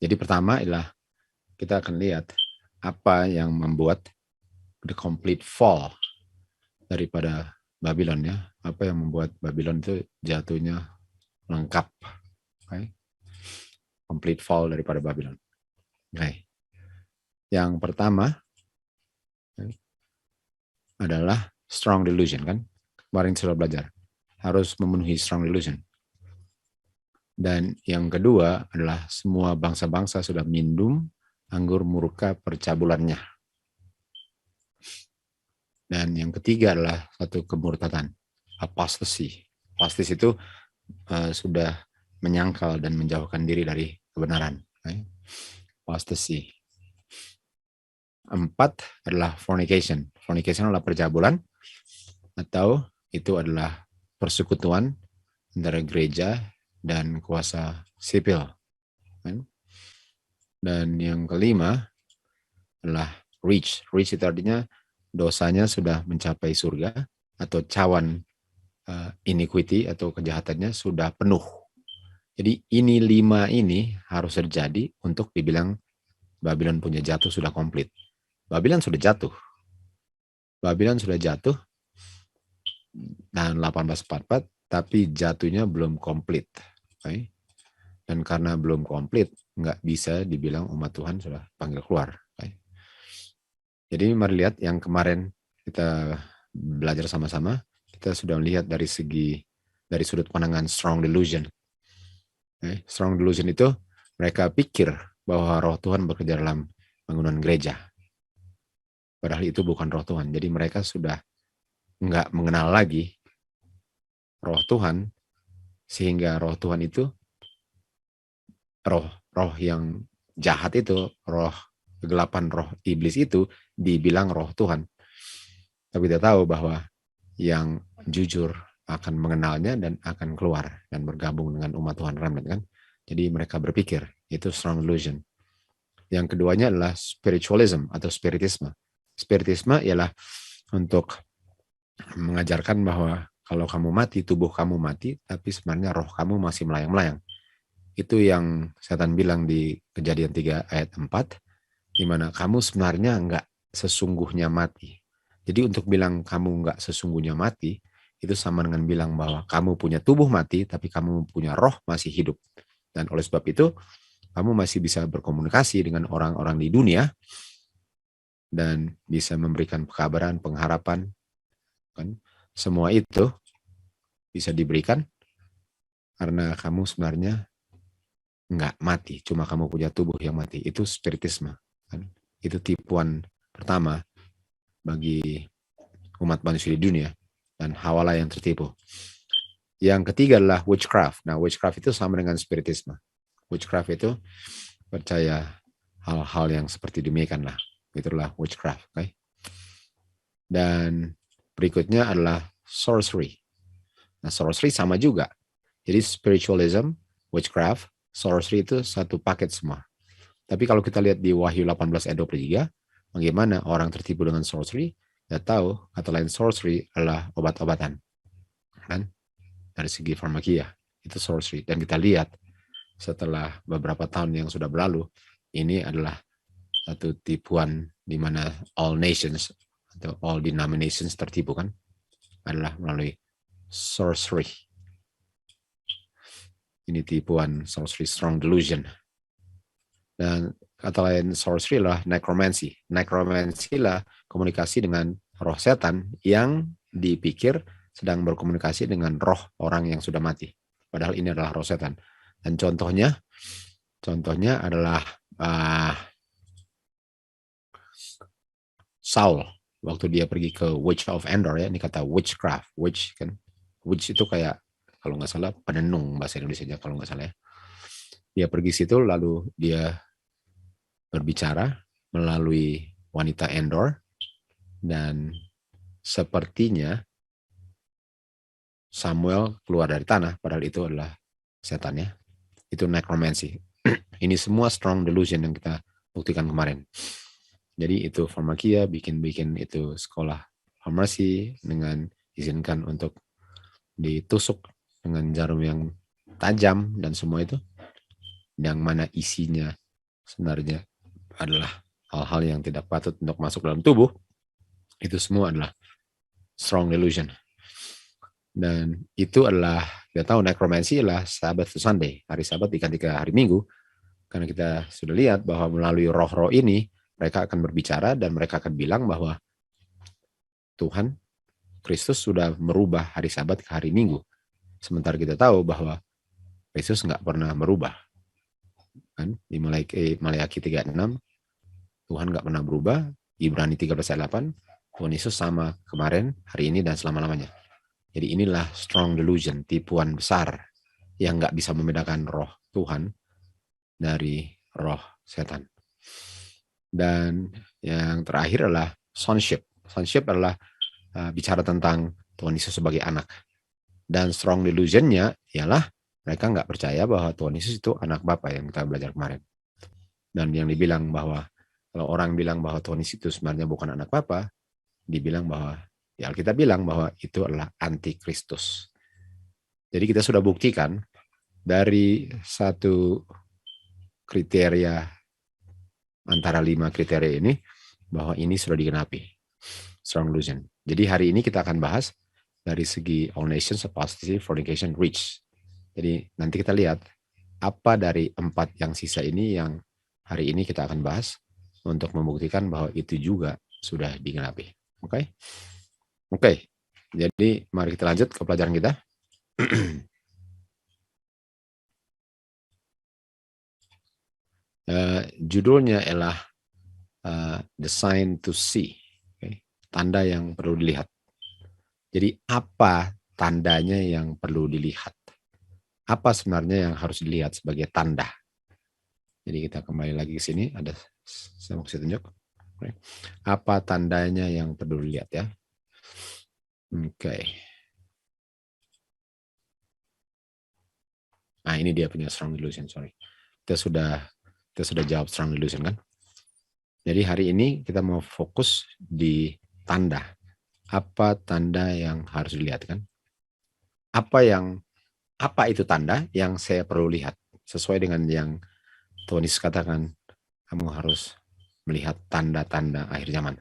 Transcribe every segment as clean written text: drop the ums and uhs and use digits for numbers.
Jadi pertama adalah kita akan lihat apa yang membuat the complete fall daripada Babylon ya. Apa yang membuat Babylon itu jatuhnya lengkap. Okay? Complete fall daripada Babylon. Okay. Yang pertama okay, adalah strong delusion kan. Kemarin sudah belajar. Harus memenuhi strong delusion. Dan yang kedua adalah semua bangsa-bangsa sudah minum anggur murka percabulannya. Dan yang ketiga adalah satu kemurtadan, apostasy. Apostasy itu sudah menyangkal dan menjauhkan diri dari kebenaran. Okay? Apostasy. 4 adalah fornication. Fornication adalah percabulan atau itu adalah persekutuan antara gereja dan kuasa sipil. Okay? Dan yang kelima adalah reach. Reach itu artinya dosanya sudah mencapai surga atau cawan iniquity atau kejahatannya sudah penuh. Jadi ini 5 ini harus terjadi untuk dibilang Babylon punya jatuh sudah komplit. Babylon sudah jatuh. Babylon sudah jatuh tahun 1844, tapi jatuhnya belum komplit. Okay? Dan karena belum komplit, nggak bisa dibilang umat Tuhan sudah panggil keluar. Okay? Jadi mari lihat yang kemarin kita belajar sama-sama, kita sudah melihat dari sudut pandangan strong delusion. Okay? Strong delusion itu mereka pikir bahwa roh Tuhan bekerja dalam bangunan gereja. Padahal itu bukan roh Tuhan. Jadi mereka sudah nggak mengenal lagi roh Tuhan, sehingga roh Tuhan itu, roh yang jahat itu, roh kegelapan, roh iblis itu dibilang roh Tuhan. Tapi kita tahu bahwa yang jujur akan mengenalnya dan akan keluar dan bergabung dengan umat Tuhan remnant kan. Jadi mereka berpikir itu strong delusion. Yang keduanya adalah spiritualism atau spiritisme. Spiritisme ialah untuk mengajarkan bahwa kalau kamu mati, tubuh kamu mati, tapi sebenarnya roh kamu masih melayang-melayang. Itu yang setan bilang di Kejadian 3 ayat 4, di mana kamu sebenarnya enggak sesungguhnya mati. Jadi untuk bilang kamu enggak sesungguhnya mati, itu sama dengan bilang bahwa kamu punya tubuh mati, tapi kamu punya roh masih hidup. Dan oleh sebab itu, kamu masih bisa berkomunikasi dengan orang-orang di dunia, dan bisa memberikan kabaran, pengharapan, kan? Semua itu bisa diberikan karena kamu sebenarnya enggak mati, cuma kamu punya tubuh yang mati. Itu spiritisme. Kan? Itu tipuan pertama bagi umat manusia di dunia, dan Hawalah yang tertipu. Yang ketiga adalah witchcraft. Nah, witchcraft itu sama dengan spiritisme. Witchcraft itu percaya hal-hal yang seperti demikian lah. Itulah witchcraft. Okay? Dan berikutnya adalah sorcery. Nah, sorcery sama juga. Jadi spiritualism, witchcraft, sorcery itu satu paket semua. Tapi kalau kita lihat di Wahyu 18 ayat 23, bagaimana orang tertipu dengan sorcery, kita tahu kata lain sorcery adalah obat-obatan. Kan? Dari segi farmakia, itu sorcery. Dan kita lihat setelah beberapa tahun yang sudah berlalu, ini adalah satu tipuan di mana all nations atau all denominations tertipu kan, adalah melalui sorcery. Ini tipuan sorcery, strong delusion. Dan kata lain sorcery adalah necromancy. Necromancy lah komunikasi dengan roh setan yang dipikir sedang berkomunikasi dengan roh orang yang sudah mati. Padahal ini adalah roh setan. Dan contohnya adalah Saul waktu dia pergi ke Witch of Endor ya, ini kata witchcraft, witch kan, witch itu kayak kalau nggak salah penenung bahasa Indonesia kalau nggak salah ya. Dia pergi situ lalu dia berbicara melalui wanita Endor dan sepertinya Samuel keluar dari tanah, padahal itu adalah setan ya. Itu necromancy. Ini semua strong delusion yang kita buktikan kemarin. Jadi itu farmakia, bikin itu sekolah farmasi dengan izinkan untuk ditusuk dengan jarum yang tajam dan semua itu, yang mana isinya sebenarnya adalah hal-hal yang tidak patut untuk masuk dalam tubuh, itu semua adalah strong delusion. Dan itu adalah, kita tahu necromancy adalah Sabbath to Sunday, hari Sabat diganti ke hari Minggu, karena kita sudah lihat bahwa melalui roh-roh ini, mereka akan berbicara dan mereka akan bilang bahwa Tuhan, Kristus sudah merubah hari Sabat ke hari Minggu. Sementara kita tahu bahwa Kristus nggak pernah merubah. Kan? Di Maleakhi 3:6, Tuhan nggak pernah berubah. Ibrani 13:8, Tuhan Yesus sama kemarin, hari ini, dan selama-lamanya. Jadi inilah strong delusion, tipuan besar yang nggak bisa membedakan roh Tuhan dari roh setan. Dan yang terakhir adalah sonship. Sonship adalah bicara tentang Tuhan Yesus sebagai anak. Dan strong delusionnya ialah mereka nggak percaya bahwa Tuhan Yesus itu anak Bapa yang kita belajar kemarin. Dan yang dibilang bahwa kalau orang bilang bahwa Tuhan Yesus itu sebenarnya bukan anak Bapa, dibilang bahwa ya Alkitab bilang bahwa itu adalah antikristus. Jadi kita sudah buktikan dari satu kriteria antara 5 kriteria ini bahwa ini sudah digenapi. Strong delusion. Jadi hari ini kita akan bahas dari segi all nations, apostasy, fornication, reach. Jadi nanti kita lihat apa dari 4 yang sisa ini yang hari ini kita akan bahas untuk membuktikan bahwa itu juga sudah digenapi. Oke? Oke. Jadi mari kita lanjut ke pelajaran kita. Judulnya adalah the sign to see. Okay? Tanda yang perlu dilihat. Jadi apa tandanya yang perlu dilihat? Apa sebenarnya yang harus dilihat sebagai tanda? Jadi kita kembali lagi ke sini. Ada saya mau kasih tunjuk. Okay. Apa tandanya yang perlu dilihat ya? Oke. Nah ini dia punya strong delusion. Sorry. Kita sudah jawab strong delusion kan? Jadi hari ini kita mau fokus di tanda. Apa tanda yang harus dilihat kan? Apa itu tanda yang saya perlu lihat? Sesuai dengan yang Tuhan Yesus katakan, kamu harus melihat tanda-tanda akhir zaman.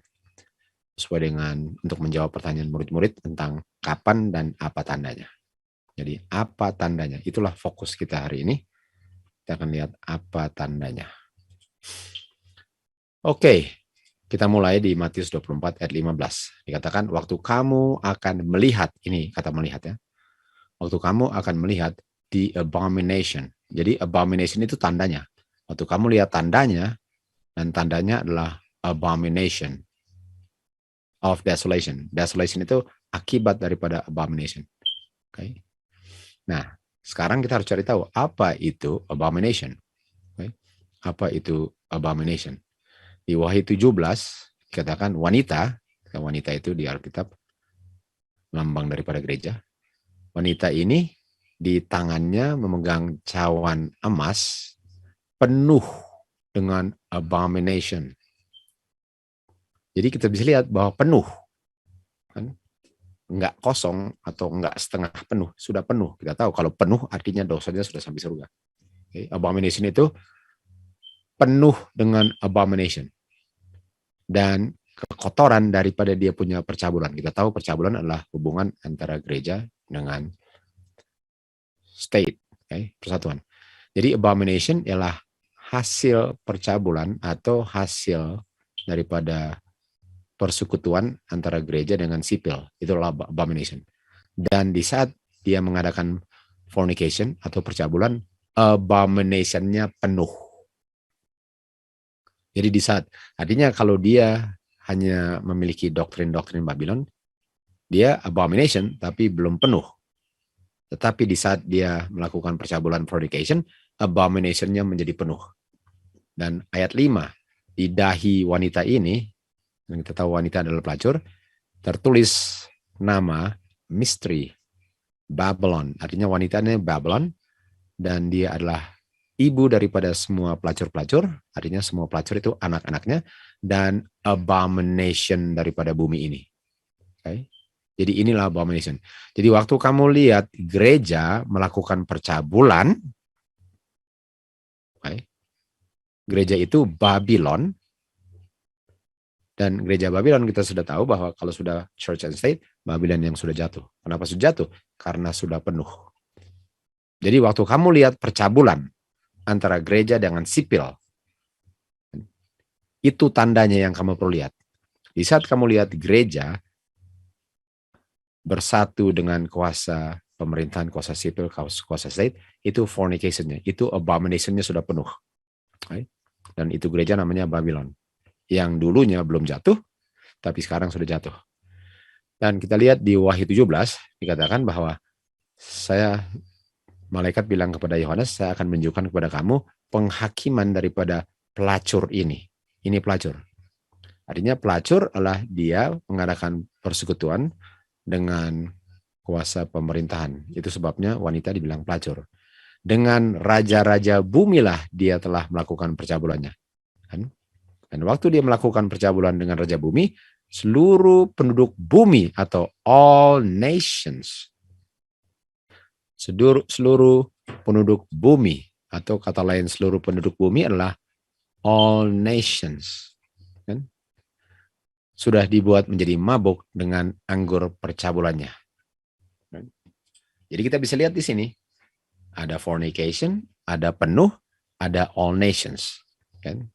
Sesuai dengan untuk menjawab pertanyaan murid-murid tentang kapan dan apa tandanya. Jadi apa tandanya? Itulah fokus kita hari ini. Kita akan lihat apa tandanya. Oke, kita mulai di Matius 24 ayat 15. Dikatakan, waktu kamu akan melihat, ini kata melihat ya, waktu kamu akan melihat the abomination. Jadi abomination itu tandanya. Waktu kamu lihat tandanya, dan tandanya adalah abomination of desolation. Desolation itu akibat daripada abomination. Okay. Nah, sekarang kita harus cari tahu apa itu abomination. Okay. Apa itu abomination? Di Wahyu 17 dikatakan wanita itu di Alkitab lambang daripada gereja. Wanita ini di tangannya memegang cawan emas penuh dengan abomination. Jadi kita bisa lihat bahwa penuh, kan? Enggak kosong atau enggak setengah penuh, sudah penuh. Kita tahu kalau penuh artinya dosanya sudah sampai surga. Okay. Abomination itu penuh dengan abomination. Dan kekotoran daripada dia punya percabulan. Kita tahu percabulan adalah hubungan antara gereja dengan state, okay, persatuan. Jadi abomination ialah hasil percabulan atau hasil daripada persekutuan antara gereja dengan sipil. Itulah abomination. Dan di saat dia mengadakan fornication atau percabulan, abomination-nya penuh. Jadi di saat, artinya kalau dia hanya memiliki doktrin-doktrin Babylon, dia abomination tapi belum penuh. Tetapi di saat dia melakukan percabulan fornication, abomination-nya menjadi penuh. Dan ayat 5, di dahi wanita ini, yang kita tahu wanita adalah pelacur, tertulis nama misteri Babylon. Artinya wanita ini Babylon, dan dia adalah ibu daripada semua pelacur-pelacur, artinya semua pelacur itu anak-anaknya, dan abomination daripada bumi ini. Okay? Jadi inilah abomination. Jadi waktu kamu lihat gereja melakukan percabulan, okay, gereja itu Babylon. Dan gereja Babylon kita sudah tahu bahwa kalau sudah church and state, Babylon yang sudah jatuh. Kenapa sudah jatuh? Karena sudah penuh. Jadi waktu kamu lihat percabulan antara gereja dengan sipil, itu tandanya yang kamu perlu lihat. Di saat kamu lihat gereja bersatu dengan kuasa pemerintahan, kuasa sipil, kuasa state, itu fornication-nya, itu abomination-nya sudah penuh. Dan itu gereja namanya Babylon. Yang dulunya belum jatuh, tapi sekarang sudah jatuh. Dan kita lihat di Wahyu 17, dikatakan bahwa malaikat bilang kepada Yohanes, saya akan menunjukkan kepada kamu penghakiman daripada pelacur ini. Ini pelacur. Artinya pelacur adalah dia mengadakan persekutuan dengan kuasa pemerintahan. Itu sebabnya wanita dibilang pelacur. Dengan raja-raja bumilah dia telah melakukan percabulannya. Kan? Dan waktu dia melakukan percabulan dengan raja bumi, seluruh penduduk bumi atau all nations, seluruh penduduk bumi, atau kata lain seluruh penduduk bumi adalah all nations, kan? Sudah dibuat menjadi mabuk dengan anggur percabulannya. Jadi kita bisa lihat di sini, ada fornication, ada penuh, ada all nations, kan?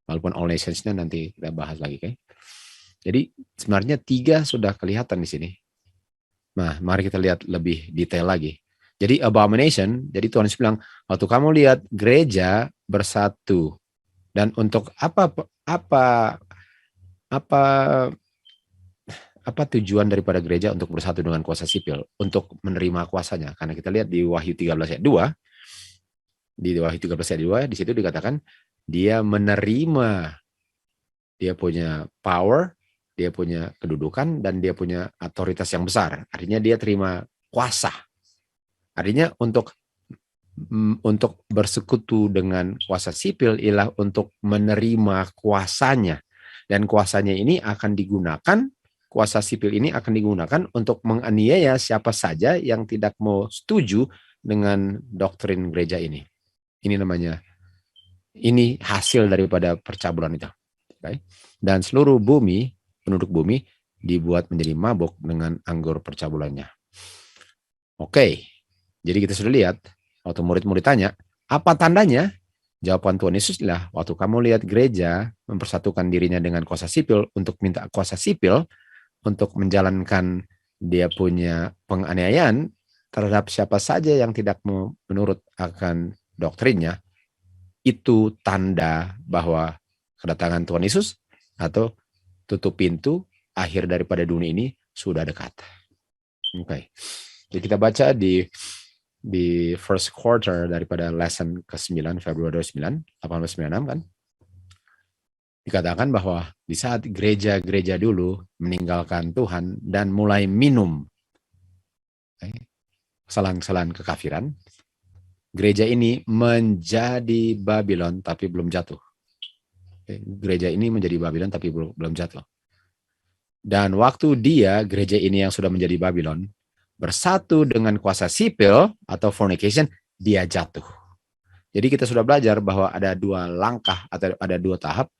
Walaupun all nationsnya nanti kita bahas lagi, kan? Jadi sebenarnya 3 sudah kelihatan di sini. Nah, mari kita lihat lebih detail lagi. Jadi abomination, jadi Tuhan Yesus bilang, waktu kamu lihat gereja bersatu, dan untuk apa tujuan daripada gereja untuk bersatu dengan kuasa sipil, untuk menerima kuasanya. Karena kita lihat di Wahyu 13 ayat 2, di situ dikatakan dia menerima, dia punya power, dia punya kedudukan, dan dia punya otoritas yang besar. Artinya dia terima kuasa. Artinya untuk bersekutu dengan kuasa sipil ialah untuk menerima kuasanya. Dan kuasanya ini akan digunakan, kuasa sipil ini akan digunakan untuk menganiaya siapa saja yang tidak mau setuju dengan doktrin gereja ini. Ini hasil daripada percabulan itu. Okay? Dan seluruh bumi, penduduk bumi, dibuat menjadi mabuk dengan anggur percabulannya. Oke, jadi kita sudah lihat, waktu murid-murid tanya, apa tandanya? Jawaban Tuhan Yesus adalah, waktu kamu lihat gereja mempersatukan dirinya dengan kuasa sipil, untuk minta kuasa sipil, untuk menjalankan dia punya penganiayaan terhadap siapa saja yang tidak menurut akan doktrinnya, itu tanda bahwa kedatangan Tuhan Yesus atau tutup pintu akhir daripada dunia ini sudah dekat. Oke. Jadi kita baca di first quarter daripada lesson ke-9 Februari 1896 kan. Dikatakan bahwa di saat gereja-gereja dulu meninggalkan Tuhan dan mulai minum kesalahan-kesalahan kekafiran, gereja ini menjadi Babylon tapi belum jatuh. Gereja ini menjadi Babylon tapi belum jatuh. Dan waktu gereja ini yang sudah menjadi Babylon, bersatu dengan kuasa sipil atau fornication, dia jatuh. Jadi kita sudah belajar bahwa ada 2 langkah atau ada 2 tahap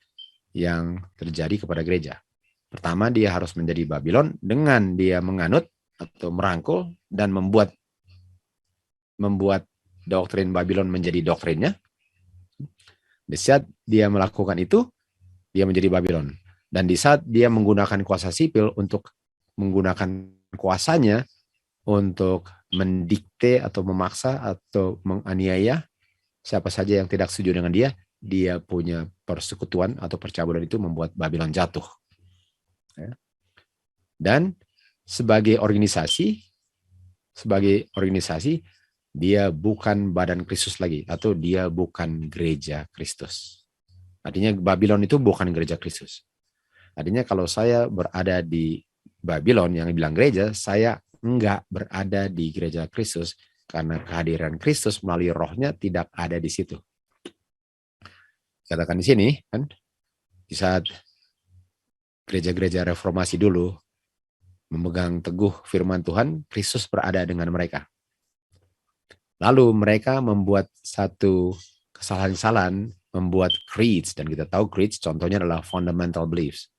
yang terjadi kepada gereja. Pertama, dia harus menjadi Babylon dengan dia menganut atau merangkul dan membuat doktrin Babylon menjadi doktrinnya. Di saat dia melakukan itu, dia menjadi Babylon. Dan di saat dia menggunakan kuasa sipil untuk menggunakan kuasanya untuk mendikte atau memaksa atau menganiaya siapa saja yang tidak setuju dengan dia punya persekutuan atau percabulan itu membuat Babylon jatuh. Dan sebagai organisasi, dia bukan badan Kristus lagi, atau dia bukan gereja Kristus. Artinya Babylon itu bukan gereja Kristus. Artinya kalau saya berada di Babylon yang bilang gereja, saya enggak berada di gereja Kristus, karena kehadiran Kristus melalui rohnya tidak ada di situ. Katakan di sini, kan, di saat gereja-gereja reformasi dulu memegang teguh firman Tuhan, Kristus berada dengan mereka. Lalu mereka membuat satu kesalahan-kesalahan membuat creeds, dan kita tahu creeds contohnya adalah fundamental beliefs.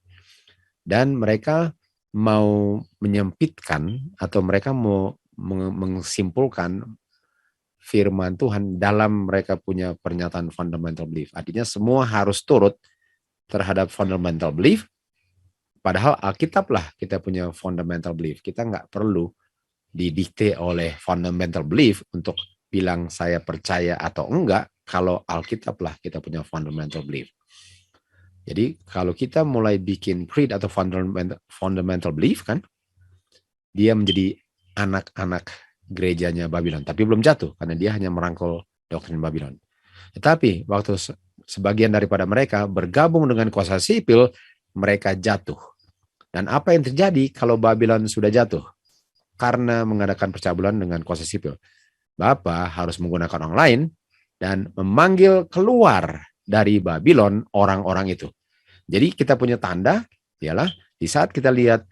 Dan mereka mau menyempitkan atau mereka mau menyimpulkan firman Tuhan dalam mereka punya pernyataan fundamental belief. Artinya semua harus turut terhadap fundamental belief, padahal Alkitab lah kita punya fundamental belief. Kita nggak perlu didikte oleh fundamental belief untuk bilang saya percaya atau enggak, kalau Alkitab lah kita punya fundamental belief. Jadi kalau kita mulai bikin creed atau fundamental belief kan, dia menjadi anak-anak gerejanya Babylon, tapi belum jatuh karena dia hanya merangkul doktrin Babylon. Tetapi waktu sebagian daripada mereka bergabung dengan kuasa sipil, mereka jatuh. Dan apa yang terjadi kalau Babylon sudah jatuh? Karena mengadakan percabulan dengan kuasa sipil, Bapa harus menggunakan orang lain dan memanggil keluar dari Babylon orang-orang itu. Jadi kita punya tanda ialah di saat kita lihat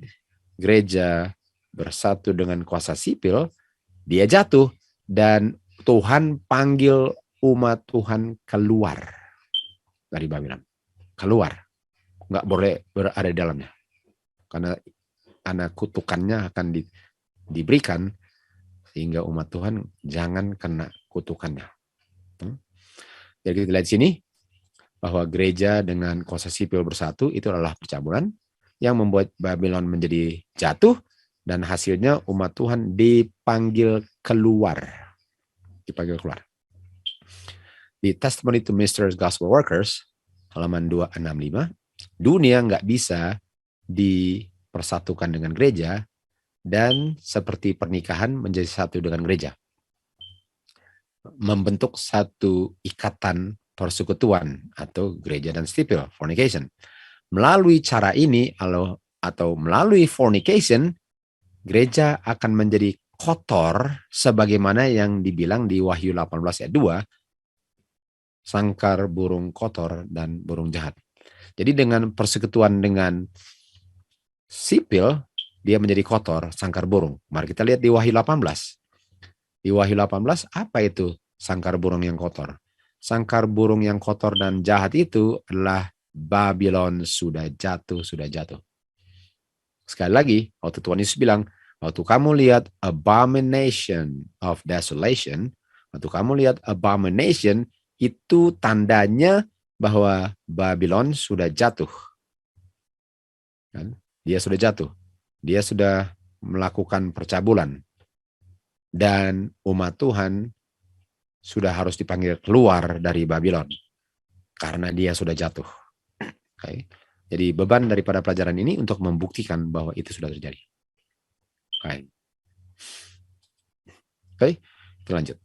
gereja bersatu dengan kuasa sipil, dia jatuh dan Tuhan panggil umat Tuhan keluar dari Babylon. Keluar. Nggak boleh berada di dalamnya. Karena kutukannya akan diberikan sehingga umat Tuhan jangan kena kutukannya. Jadi kita lihat sini bahwa gereja dengan kuasa sipil bersatu itu adalah percabulan yang membuat Babylon menjadi jatuh, dan hasilnya umat Tuhan dipanggil keluar. Dipanggil keluar. Di Testimony to Ministers Gospel Workers, halaman 265, dunia nggak bisa dipersatukan dengan gereja, dan seperti pernikahan menjadi satu dengan gereja. Membentuk satu ikatan persekutuan atau gereja dan sipil, fornication. Melalui cara ini atau melalui fornication, gereja akan menjadi kotor sebagaimana yang dibilang di Wahyu 18 ayat 2, sangkar burung kotor dan burung jahat. Jadi dengan persekutuan dengan sipil, dia menjadi kotor, sangkar burung. Mari kita lihat di Wahyu 18. Di Wahyu 18, apa itu sangkar burung yang kotor? Sangkar burung yang kotor dan jahat itu adalah Babylon sudah jatuh, sudah jatuh. Sekali lagi, waktu Tuhan Yesus bilang, waktu kamu lihat abomination of desolation, waktu kamu lihat abomination, itu tandanya bahwa Babylon sudah jatuh. Dia sudah jatuh. Dia sudah melakukan percabulan. Dan umat Tuhan sudah harus dipanggil keluar dari Babylon karena dia sudah jatuh. Okay. Jadi beban daripada pelajaran ini untuk membuktikan bahwa itu sudah terjadi. Oke, kita lanjut.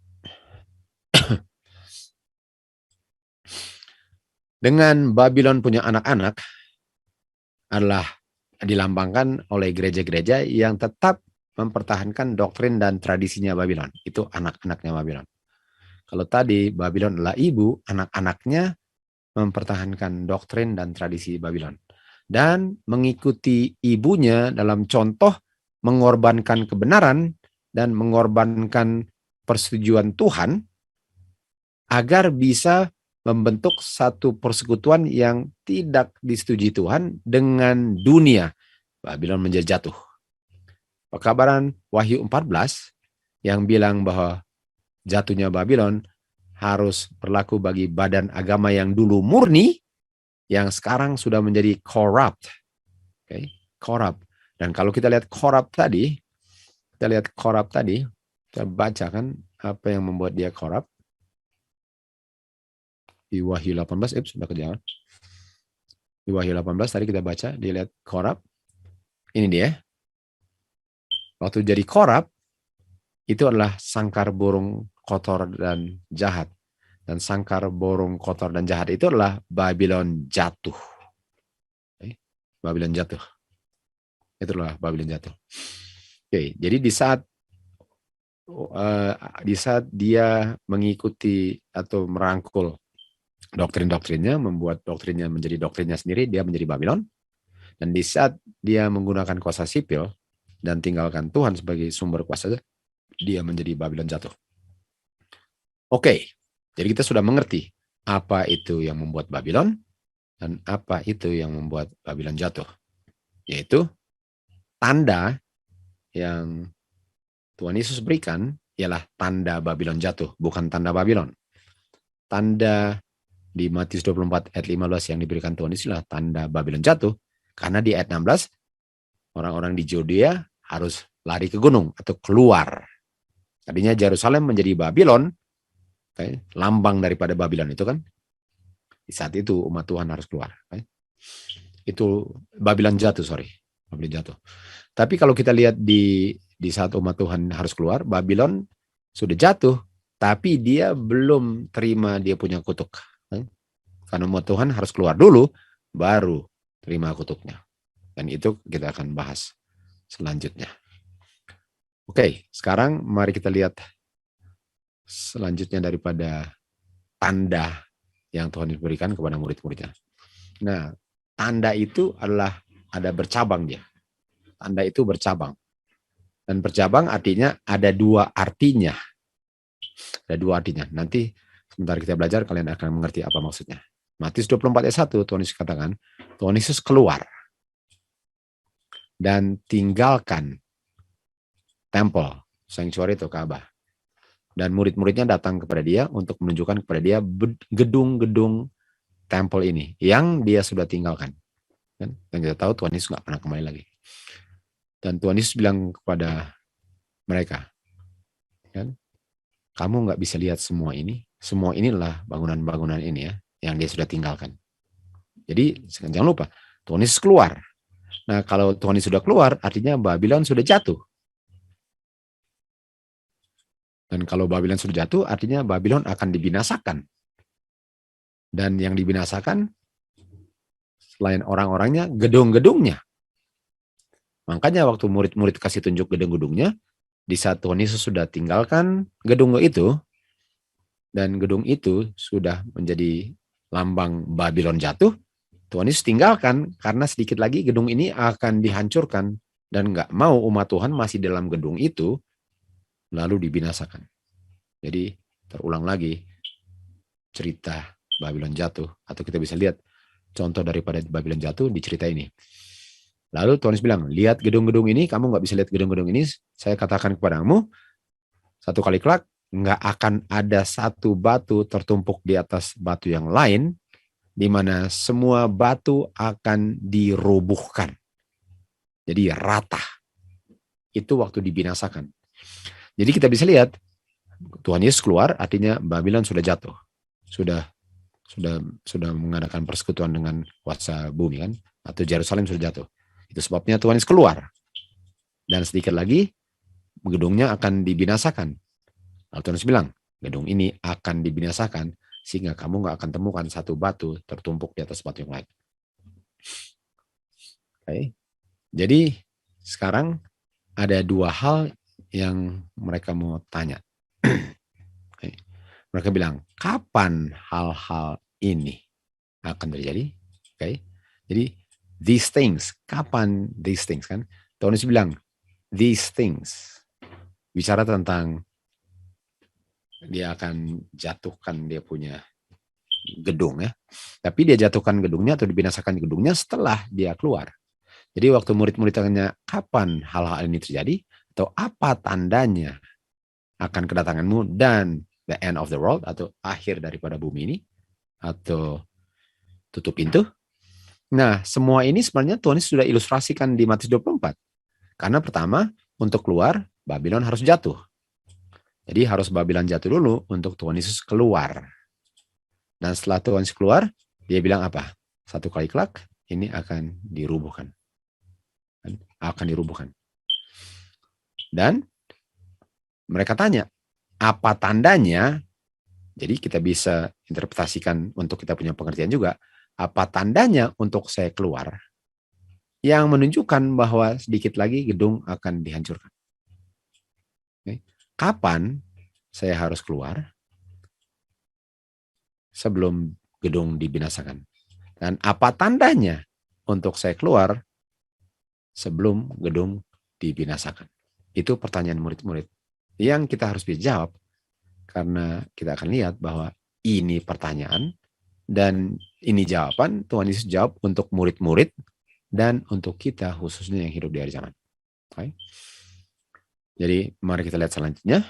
Dengan Babylon punya anak-anak adalah dilambangkan oleh gereja-gereja yang tetap mempertahankan doktrin dan tradisinya Babylon. Itu anak-anaknya Babylon. Kalau tadi Babylon adalah ibu, anak-anaknya mempertahankan doktrin dan tradisi Babylon. Dan mengikuti ibunya dalam contoh mengorbankan kebenaran dan mengorbankan persetujuan Tuhan agar bisa membentuk satu persekutuan yang tidak disetujui Tuhan dengan dunia. Babylon menjadi jatuh. Pekabaran Wahyu 14 yang bilang bahwa jatuhnya Babylon harus berlaku bagi badan agama yang dulu murni, yang sekarang sudah menjadi corrupt. Okay? Corrupt. Dan kalau kita lihat corrupt tadi, kita baca kan apa yang membuat dia corrupt. Di Wahyu 18, sudah kejangan. Di Wahyu 18 tadi kita baca, dia lihat corrupt. Ini dia. Waktu jadi corrupt, itu adalah sangkar burung kotor dan jahat. Dan sangkar burung kotor dan jahat itu adalah Babylon jatuh. Babylon jatuh. Itulah Babylon jatuh. Oke, jadi di saat dia mengikuti atau merangkul doktrin-doktrinnya, membuat doktrinnya menjadi doktrinnya sendiri, dia menjadi Babylon. Dan di saat dia menggunakan kuasa sipil dan tinggalkan Tuhan sebagai sumber kuasa, dia menjadi Babylon jatuh. Oke, jadi kita sudah mengerti apa itu yang membuat Babylon dan apa itu yang membuat Babylon jatuh. Yaitu tanda yang Tuhan Yesus berikan ialah tanda Babylon jatuh, bukan tanda Babylon. Tanda di Matius 24 ayat 15 yang diberikan Tuhan Yesus adalah tanda Babylon jatuh. Karena di ayat 16, orang-orang di Yudea harus lari ke gunung atau keluar. Tadinya Yerusalem menjadi Babylon, lambang daripada Babylon itu kan. Di saat itu umat Tuhan harus keluar. Itu Babylon jatuh, Babylon jatuh. Tapi kalau kita lihat di saat umat Tuhan harus keluar, Babylon sudah jatuh, tapi dia belum terima dia punya kutuk. Karena umat Tuhan harus keluar dulu, baru terima kutuknya. Dan itu kita akan bahas selanjutnya. Oke, sekarang mari kita lihat selanjutnya daripada tanda yang Tuhan berikan kepada murid-muridnya. Nah, tanda itu adalah ada bercabang dia. Tanda itu bercabang. Dan bercabang artinya ada dua artinya. Ada dua artinya. Nanti sebentar kita belajar, kalian akan mengerti apa maksudnya. Matius 24 ayat 1, Tuhan Yesus katakan, Tuhan Yesus keluar dan tinggalkan temple, sanctuary itu Ka'bah. Dan murid-muridnya datang kepada dia untuk menunjukkan kepada dia gedung-gedung temple ini yang dia sudah tinggalkan. Dan kita tahu Tuhan Yesus nggak pernah kembali lagi. Dan Tuhan Yesus bilang kepada mereka, kan, kamu nggak bisa lihat semua ini. Semua inilah bangunan-bangunan ini ya, yang dia sudah tinggalkan. Jadi jangan lupa, Tuhan Yesus keluar. Nah, kalau Tuhan Yesus sudah keluar, artinya Babylon sudah jatuh. Dan kalau Babylon sudah jatuh, artinya Babylon akan dibinasakan. Dan yang dibinasakan, selain orang-orangnya, gedung-gedungnya. Makanya waktu murid-murid kasih tunjuk gedung-gedungnya, di saat Tuhan Yesus sudah tinggalkan gedung itu, dan gedung itu sudah menjadi lambang Babylon jatuh, Tuhan Yesus tinggalkan karena sedikit lagi gedung ini akan dihancurkan dan nggak mau umat Tuhan masih dalam gedung itu lalu dibinasakan. Jadi terulang lagi cerita Babylon jatuh, atau kita bisa lihat contoh daripada Babylon jatuh di cerita ini. Lalu Tuhan Yesus bilang, lihat gedung-gedung ini, kamu nggak bisa lihat gedung-gedung ini, saya katakan kepadamu, satu kali kelak, nggak akan ada satu batu tertumpuk di atas batu yang lain, di mana semua batu akan dirobohkan. Jadi rata. Itu waktu dibinasakan. Jadi kita bisa lihat, Tuhan Yesus keluar, artinya Babylon sudah jatuh. Sudah mengadakan persekutuan dengan kuasa bumi kan, atau Yerusalem sudah jatuh. Itu sebabnya Tuhan Yesus keluar. Dan sedikit lagi, gedungnya akan dibinasakan. Lalu Tuhan Yesus bilang, gedung ini akan dibinasakan, sehingga kamu nggak akan temukan satu batu tertumpuk di atas batu yang lain. Okay. Jadi sekarang ada dua hal yang mereka mau tanya. Okay. Mereka bilang, kapan hal-hal ini akan terjadi? Okay. Jadi these things, kapan these things kan? Tuhan Yesus bilang, these things. Bicara tentang dia akan jatuhkan dia punya gedung ya. Tapi dia jatuhkan gedungnya atau dibinasakan gedungnya setelah dia keluar. Jadi waktu murid-murid tanya, kapan hal-hal ini terjadi? Atau apa tandanya akan kedatanganmu dan the end of the world, atau akhir daripada bumi ini, atau tutup pintu? Nah, semua ini sebenarnya Tuhan sudah ilustrasikan di Matius 24. Karena pertama, untuk keluar, Babylon harus jatuh. Jadi harus Babylon jatuh dulu untuk Tuhan Yesus keluar. Dan setelah Tuhan Yesus keluar, dia bilang apa? Satu kali kelak, ini akan dirubuhkan. Akan dirubuhkan. Dan mereka tanya, apa tandanya? Jadi kita bisa interpretasikan untuk kita punya pengertian juga. Apa tandanya untuk saya keluar yang menunjukkan bahwa sedikit lagi gedung akan dihancurkan? Okay. Kapan saya harus keluar sebelum gedung dibinasakan? Dan apa tandanya untuk saya keluar sebelum gedung dibinasakan? Itu pertanyaan murid-murid yang kita harus bisa jawab, karena kita akan lihat bahwa ini pertanyaan dan ini jawaban. Tuhan Yesus jawab untuk murid-murid dan untuk kita khususnya yang hidup di akhir zaman. Okay? Jadi mari kita lihat selanjutnya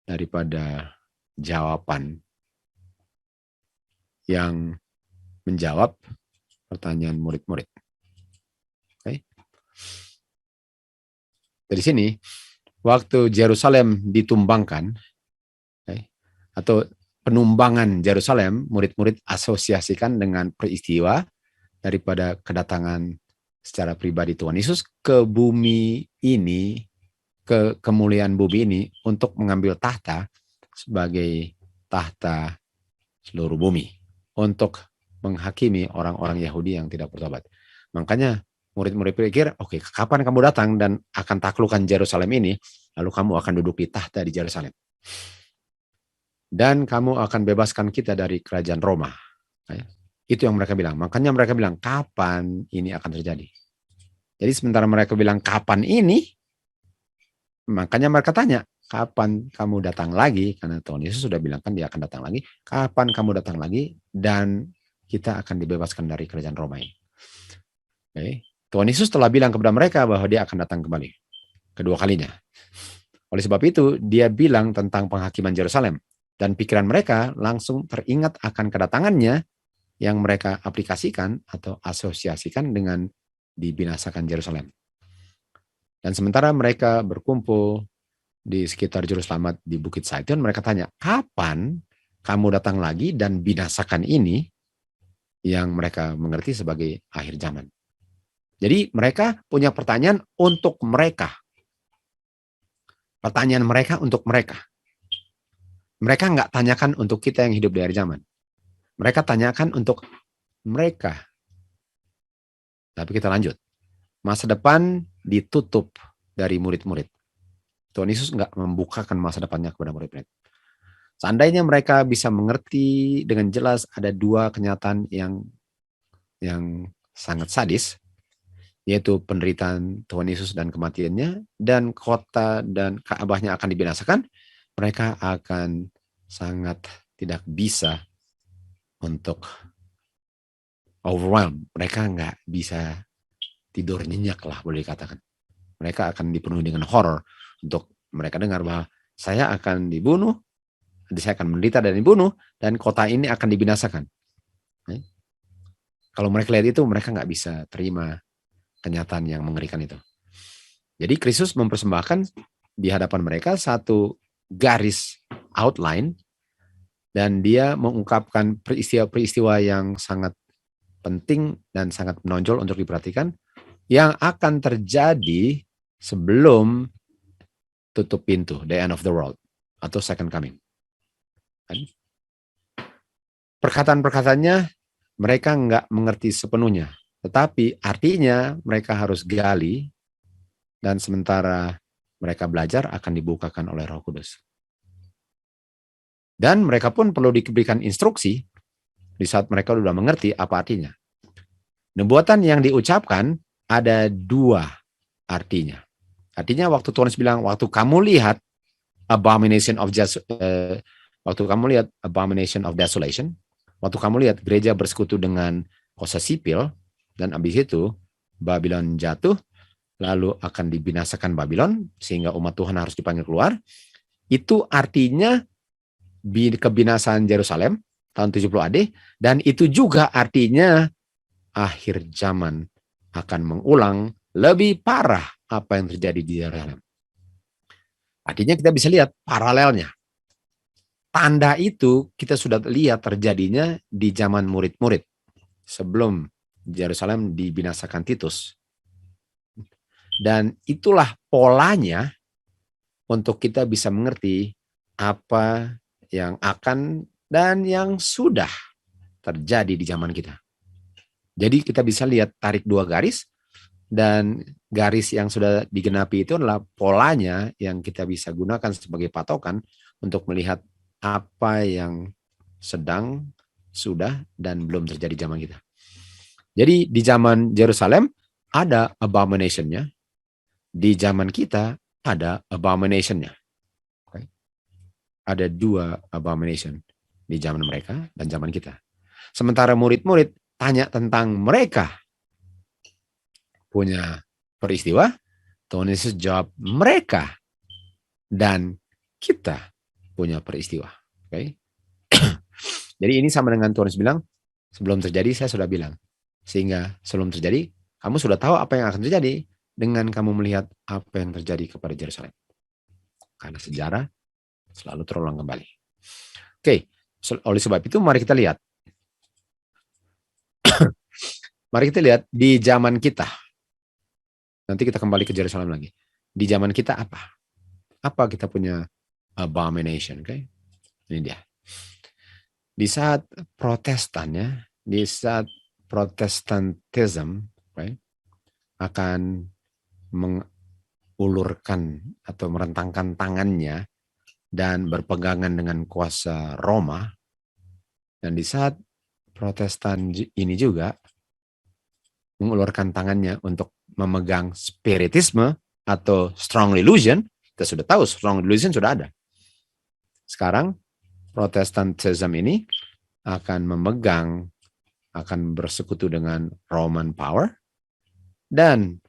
daripada jawaban yang menjawab pertanyaan murid-murid. Okay? Dari sini, waktu Yerusalem ditumbangkan, okay, atau penumbangan Yerusalem, murid-murid asosiasikan dengan peristiwa daripada kedatangan secara pribadi Tuhan Yesus ke bumi ini, ke kemuliaan bumi ini untuk mengambil tahta sebagai tahta seluruh bumi untuk menghakimi orang-orang Yahudi yang tidak bertobat. Makanya murid-murid pikir, oke, kapan kamu datang dan akan taklukkan Yerusalem ini, lalu kamu akan duduk di tahta di Yerusalem. Dan kamu akan bebaskan kita dari kerajaan Roma. Itu yang mereka bilang. Makanya mereka bilang, kapan ini akan terjadi? Jadi sementara mereka bilang, kapan ini? Makanya mereka tanya, kapan kamu datang lagi? Karena Tuhan Yesus sudah bilang kan dia akan datang lagi. Kapan kamu datang lagi? Dan kita akan dibebaskan dari kerajaan Roma ini. Okay. Tuhan Yesus telah bilang kepada mereka bahwa dia akan datang kembali. Kedua kalinya. Oleh sebab itu, dia bilang tentang penghakiman Yerusalem. Dan pikiran mereka langsung teringat akan kedatangannya yang mereka aplikasikan atau asosiasikan dengan dibinasakan Yerusalem. Dan sementara mereka berkumpul di sekitar Juru Selamat di Bukit Zaitun, mereka tanya, kapan kamu datang lagi dan binasakan ini, yang mereka mengerti sebagai akhir zaman. Jadi mereka punya pertanyaan untuk mereka. Pertanyaan mereka untuk mereka. Mereka nggak tanyakan untuk kita yang hidup di akhir zaman. Mereka tanyakan untuk mereka. Tapi kita lanjut. Masa depan ditutup dari murid-murid. Tuhan Yesus nggak membukakan masa depannya kepada murid-murid. Seandainya mereka bisa mengerti dengan jelas ada dua kenyataan yang sangat sadis, yaitu penderitaan Tuhan Yesus dan kematiannya, dan kota dan Ka'bahnya akan dibinasakan, mereka akan sangat tidak bisa untuk overwhelmed. Mereka nggak bisa tidur nyenyak lah, boleh dikatakan. Mereka akan dipenuhi dengan horor untuk mereka dengar bahwa saya akan dibunuh, saya akan menderita dan dibunuh, dan kota ini akan dibinasakan. Kalau mereka lihat itu, mereka nggak bisa terima kenyataan yang mengerikan itu. Jadi Kristus mempersembahkan di hadapan mereka satu garis outline, dan dia mengungkapkan peristiwa-peristiwa yang sangat penting dan sangat menonjol untuk diperhatikan yang akan terjadi sebelum tutup pintu, the end of the world, atau second coming. Perkataan-perkataannya mereka nggak mengerti sepenuhnya, tetapi artinya mereka harus gali, dan sementara mereka belajar akan dibukakan oleh Roh Kudus. Dan mereka pun perlu diberikan instruksi di saat mereka sudah mengerti apa artinya. Nubuatan yang diucapkan ada dua artinya. Artinya waktu Tuhan bilang, waktu kamu lihat abomination of desolation, waktu kamu lihat gereja bersekutu dengan kota sipil, dan habis itu Babylon jatuh, lalu akan dibinasakan Babylon, sehingga umat Tuhan harus dipanggil keluar. Itu artinya kebinasaan Yerusalem tahun 70 AD, dan itu juga artinya akhir zaman akan mengulang lebih parah apa yang terjadi di Yerusalem. Artinya kita bisa lihat paralelnya. Tanda itu kita sudah lihat terjadinya di zaman murid-murid sebelum Yerusalem dibinasakan Titus. Dan itulah polanya untuk kita bisa mengerti apa yang akan dan yang sudah terjadi di zaman kita. Jadi kita bisa lihat tarik dua garis, dan garis yang sudah digenapi itu adalah polanya yang kita bisa gunakan sebagai patokan untuk melihat apa yang sedang, sudah, dan belum terjadi zaman kita. Jadi di zaman Yerusalem ada abomination-nya, di zaman kita ada abomination-nya. Okay. Ada dua abomination. di zaman mereka dan zaman kita. Sementara murid-murid tanya tentang mereka punya peristiwa, Tuhan Yesus jawab mereka dan kita punya peristiwa. Oke. Jadi ini sama dengan Tuhan Yesus bilang, sebelum terjadi saya sudah bilang. Sehingga sebelum terjadi, kamu sudah tahu apa yang akan terjadi dengan kamu melihat apa yang terjadi kepada Yerusalem. Karena sejarah selalu terulang kembali. Oke, oleh sebab itu mari kita lihat. Mari kita lihat di zaman kita. Nanti kita kembali ke Yerusalem lagi. Di zaman kita apa? Apa kita punya abomination, oke? Ini dia. Di saat Protestannya, di saat Protestantism, right, akan mengulurkan atau merentangkan tangannya dan berpegangan dengan kuasa Roma, dan di saat Protestan ini juga mengulurkan tangannya untuk memegang spiritisme atau strong illusion, kita sudah tahu strong illusion sudah ada. Sekarang Protestantism ini akan memegang, akan bersekutu dengan Roman power, dan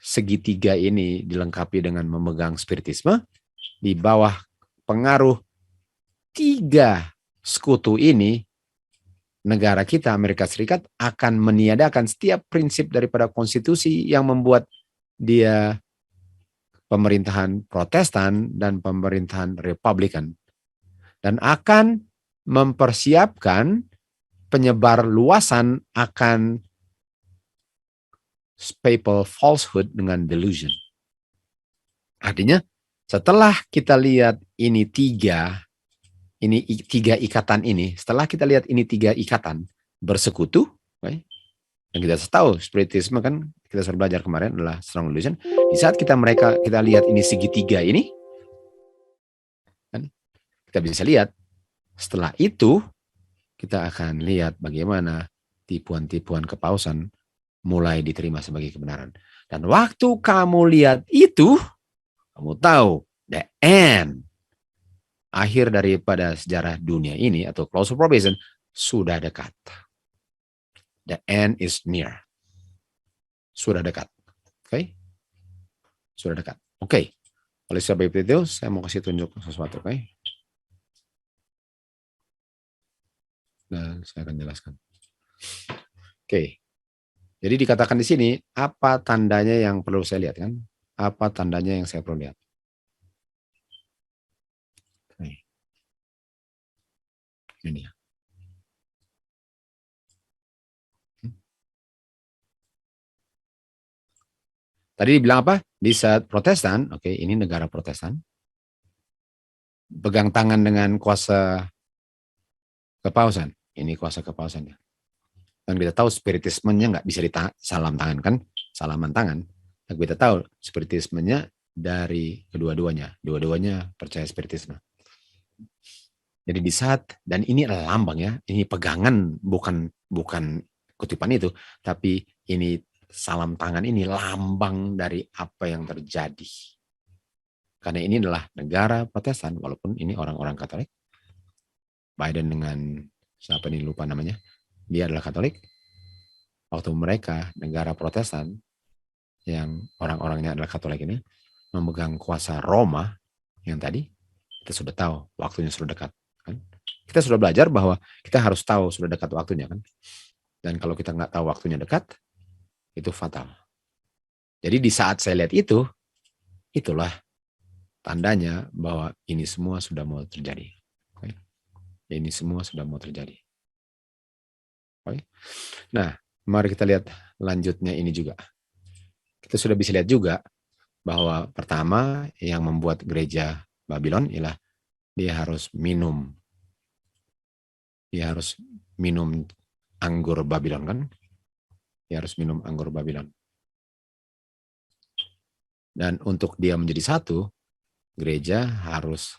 segitiga ini dilengkapi dengan memegang spiritisme. Di bawah pengaruh tiga sekutu ini, negara kita, Amerika Serikat, akan meniadakan setiap prinsip daripada konstitusi yang membuat dia pemerintahan Protestan dan pemerintahan Republikan. Dan akan mempersiapkan penyebar luasan akan papal falsehood dengan delusion. Artinya, setelah kita lihat ini tiga ikatan ini, setelah kita lihat ini tiga ikatan bersekutu, okay, dan kita tahu spiritisme kan kita sudah belajar kemarin adalah strong illusion. Di saat kita lihat ini segitiga ini, kan, kita bisa lihat. Setelah itu, kita akan lihat bagaimana tipuan-tipuan kepausan mulai diterima sebagai kebenaran. Dan waktu kamu lihat itu, kamu tahu the end, akhir daripada sejarah dunia ini atau close of probation sudah dekat. The end is near. Sudah dekat. Oke? Okay? Sudah dekat. Oke. Okay. Oleh sebab itu, saya mau kasih tunjuk sesuatu, oke? Okay? Dan saya akan jelaskan. Oke. Jadi dikatakan di sini, apa tandanya yang perlu saya lihat kan? Apa tandanya yang saya perlu lihat? Oke. Ini dia. Tadi dibilang apa? Di saat Protestan, oke, ini negara Protestan, pegang tangan dengan kuasa kepausan. Ini kuasa kepausannya. Dan kita tahu spiritismenya nggak bisa salam tangan kan? Salaman tangan. Dan kita tahu spiritismenya dari kedua-duanya. Dua-duanya percaya spiritisme. Jadi di saat, dan ini adalah lambang ya, ini pegangan bukan kutipan itu, tapi ini salam tangan ini lambang dari apa yang terjadi. Karena ini adalah negara Protestan, walaupun ini orang-orang Katolik. Biden dengan siapa ini lupa namanya, dia adalah Katolik. Waktu mereka negara Protestan yang orang-orangnya adalah Katolik ini memegang kuasa Roma yang tadi, kita sudah tahu waktunya sudah dekat kan. Kita sudah belajar bahwa kita harus tahu sudah dekat waktunya kan. Dan kalau kita nggak tahu waktunya dekat, itu fatal. Jadi di saat saya lihat itu, itulah tandanya bahwa ini semua sudah mau terjadi. Okay? Ini semua sudah mau terjadi. Okay? Nah, mari kita lihat lanjutnya ini juga. Kita sudah bisa lihat juga bahwa pertama yang membuat gereja Babylon ialah dia harus minum. Dia harus minum anggur Babylon kan? Dia harus minum anggur Babylon. Dan untuk dia menjadi satu, gereja harus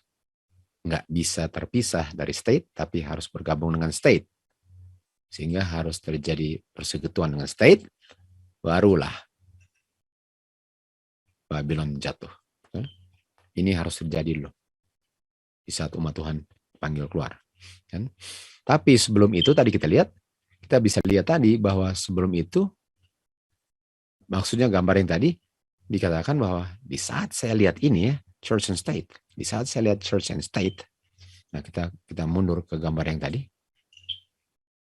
nggak bisa terpisah dari state, tapi harus bergabung dengan state. Sehingga harus terjadi persekutuan dengan state, barulah Babylon jatuh. Ini harus terjadi dulu. Di saat umat Tuhan panggil keluar. Kan? Tapi sebelum itu tadi kita bisa lihat tadi bahwa sebelum itu, maksudnya gambar yang tadi dikatakan bahwa di saat saya lihat ini ya, church and state, di saat saya lihat church and state, nah kita mundur ke gambar yang tadi,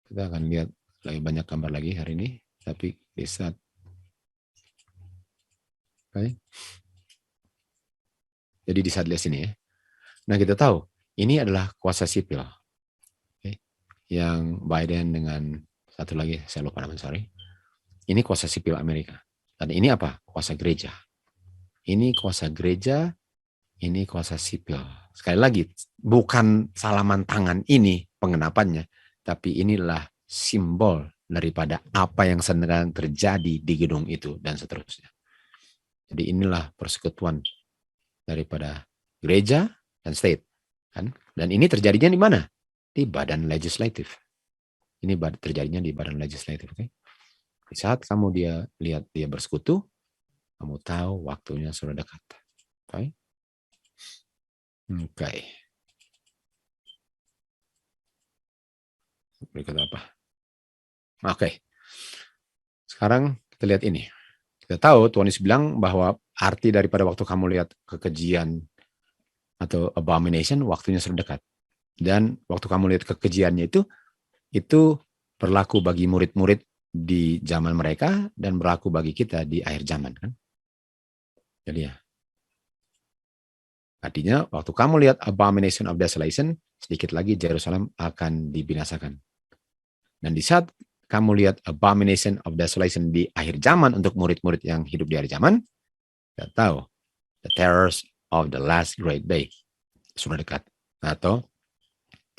kita akan lihat lebih banyak gambar lagi hari ini, tapi di saat, okay. Jadi di saat lihat sini ya, nah kita tahu ini adalah kuasa sipil, okay. Yang Biden dengan satu lagi saya lupa namanya, sorry. Ini kuasa sipil Amerika. Dan ini apa? Kuasa gereja. Ini kuasa gereja, ini kuasa sipil. Sekali lagi, bukan salaman tangan ini pengenapannya, tapi inilah simbol daripada apa yang sedang terjadi di gedung itu dan seterusnya. Jadi inilah persekutuan daripada gereja dan state, kan? Dan ini terjadinya di mana? Di badan legislatif. Ini terjadinya di badan legislatif, oke? Di saat kamu lihat dia bersekutu, kamu tahu waktunya sudah dekat. Oke. Oke. Berikut apa? Oke. Sekarang kita lihat ini. Kita tahu Tuhan Yesus bilang bahwa arti daripada waktu kamu lihat kekejian atau abomination, waktunya sudah dekat. Dan waktu kamu lihat kekejiannya itu berlaku bagi murid-murid di zaman mereka dan berlaku bagi kita di akhir zaman, kan? Jadi ya, artinya waktu kamu lihat abomination of desolation, sedikit lagi Yerusalem akan dibinasakan. Dan di saat kamu lihat abomination of desolation di akhir zaman untuk murid-murid yang hidup di akhir zaman, kita tahu the terrors of the last great day sudah dekat, atau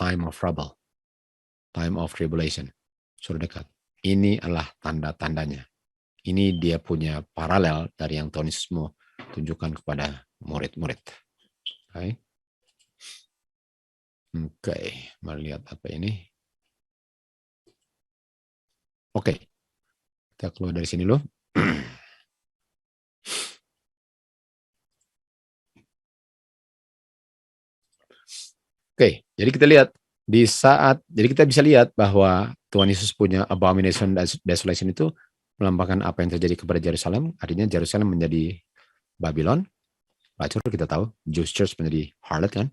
time of trouble, time of tribulation sudah dekat. Ini adalah tanda-tandanya. Ini dia punya paralel dari yang Tuhan Yesus mau tunjukkan kepada murid-murid. Oke. Oke, mari lihat apa ini. Oke, kita keluar dari sini loh. Oke, jadi kita lihat jadi kita bisa lihat bahwa Tuhan Yesus punya abomination dan desolation itu melambangkan apa yang terjadi kepada Yerusalem. Artinya Yerusalem menjadi Babylon, Bacur kita tahu, Jewish Church menjadi harlot, kan?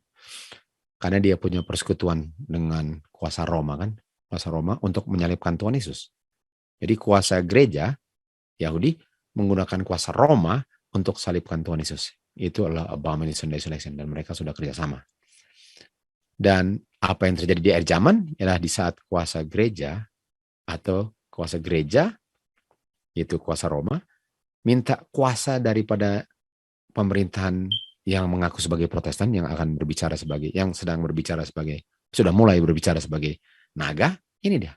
Karena dia punya persekutuan dengan kuasa Roma, kan? Kuasa Roma untuk menyalibkan Tuhan Yesus. Jadi kuasa gereja Yahudi menggunakan kuasa Roma untuk salibkan Tuhan Yesus. Itu adalah abomination desolation, dan mereka sudah kerjasama. Dan apa yang terjadi di akhir zaman ialah di saat kuasa gereja atau kuasa gereja, yaitu kuasa Roma, minta kuasa daripada pemerintahan yang mengaku sebagai Protestan, yang akan berbicara sebagai, yang sedang berbicara sebagai, sudah mulai berbicara sebagai naga, ini dia.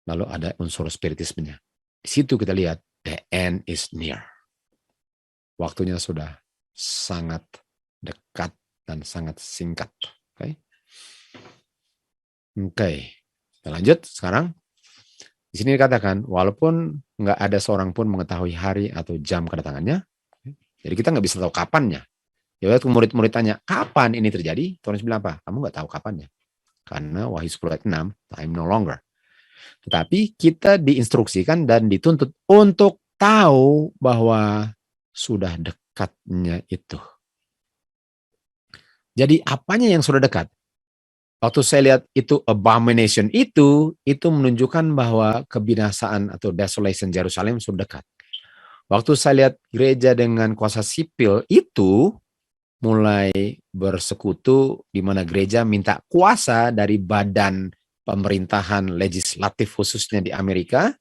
Lalu ada unsur spiritismenya. Di situ kita lihat the end is near. Waktunya sudah sangat dekat dan sangat singkat. Oke. Oke. Kita lanjut sekarang. Di sini dikatakan, walaupun nggak ada seorang pun mengetahui hari atau jam kedatangannya, jadi kita nggak bisa tahu kapannya. Ya, waktu murid-murid tanya, kapan ini terjadi? Tuhan Yesus bilang apa? Kamu nggak tahu kapannya. Karena Wahyu 10 ayat 6, time no longer. Tetapi kita diinstruksikan dan dituntut untuk tahu bahwa sudah dekatnya itu. Jadi apanya yang sudah dekat? Waktu saya lihat itu abomination itu menunjukkan bahwa kebinasaan atau desolation Yerusalem sudah dekat. Waktu saya lihat gereja dengan kuasa sipil itu mulai bersekutu, di mana gereja minta kuasa dari badan pemerintahan legislatif khususnya di Amerika,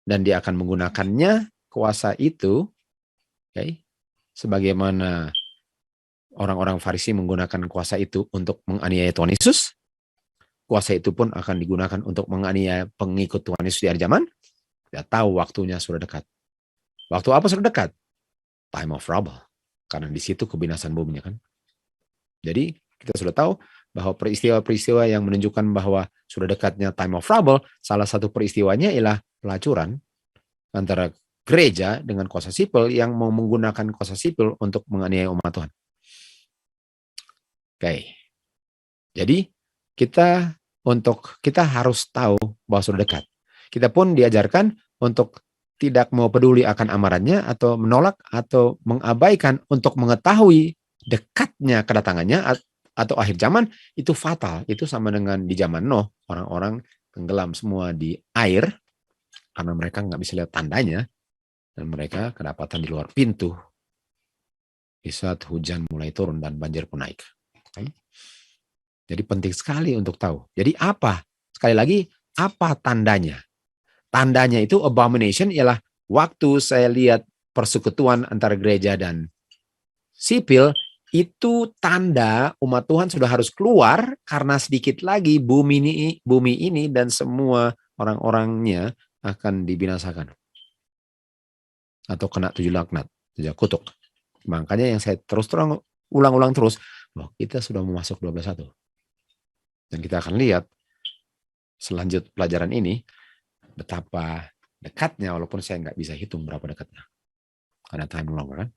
dan dia akan menggunakannya kuasa itu, okay, sebagaimana orang-orang Farisi menggunakan kuasa itu untuk menganiaya Tuhan Yesus. Kuasa itu pun akan digunakan untuk menganiaya pengikut Tuhan Yesus di akhir zaman. Dia tahu waktunya sudah dekat. Waktu apa sudah dekat? Time of trouble. Karena di situ kebinasan buminya, kan. Jadi kita sudah tahu bahwa peristiwa-peristiwa yang menunjukkan bahwa sudah dekatnya time of trouble, salah satu peristiwanya ialah pelacuran antara gereja dengan kuasa sipil yang mau menggunakan kuasa sipil untuk menganiaya umat Tuhan. Oke. Jadi kita harus tahu bahwa sudah dekat. Kita pun diajarkan untuk tidak mau peduli akan amarannya atau menolak atau mengabaikan untuk mengetahui dekatnya kedatangannya atau akhir zaman. Itu fatal. Itu sama dengan di zaman Nuh, orang-orang tenggelam semua di air karena mereka nggak bisa lihat tandanya dan mereka kedapatan di luar pintu di saat hujan mulai turun dan banjir pun naik. Jadi penting sekali untuk tahu. Jadi apa? Sekali lagi, apa tandanya? Tandanya itu abomination ialah waktu saya lihat persekutuan antara gereja dan sipil, itu tanda umat Tuhan sudah harus keluar karena sedikit lagi bumi ini dan semua orang-orangnya akan dibinasakan. Atau kena 7 laknat, 7 kutuk. Makanya yang saya terus-terang ulang-ulang terus, bahwa kita sudah mau masuk 12:1. Dan kita akan lihat selanjut pelajaran ini betapa dekatnya, walaupun saya nggak bisa hitung berapa dekatnya. Karena time long kan.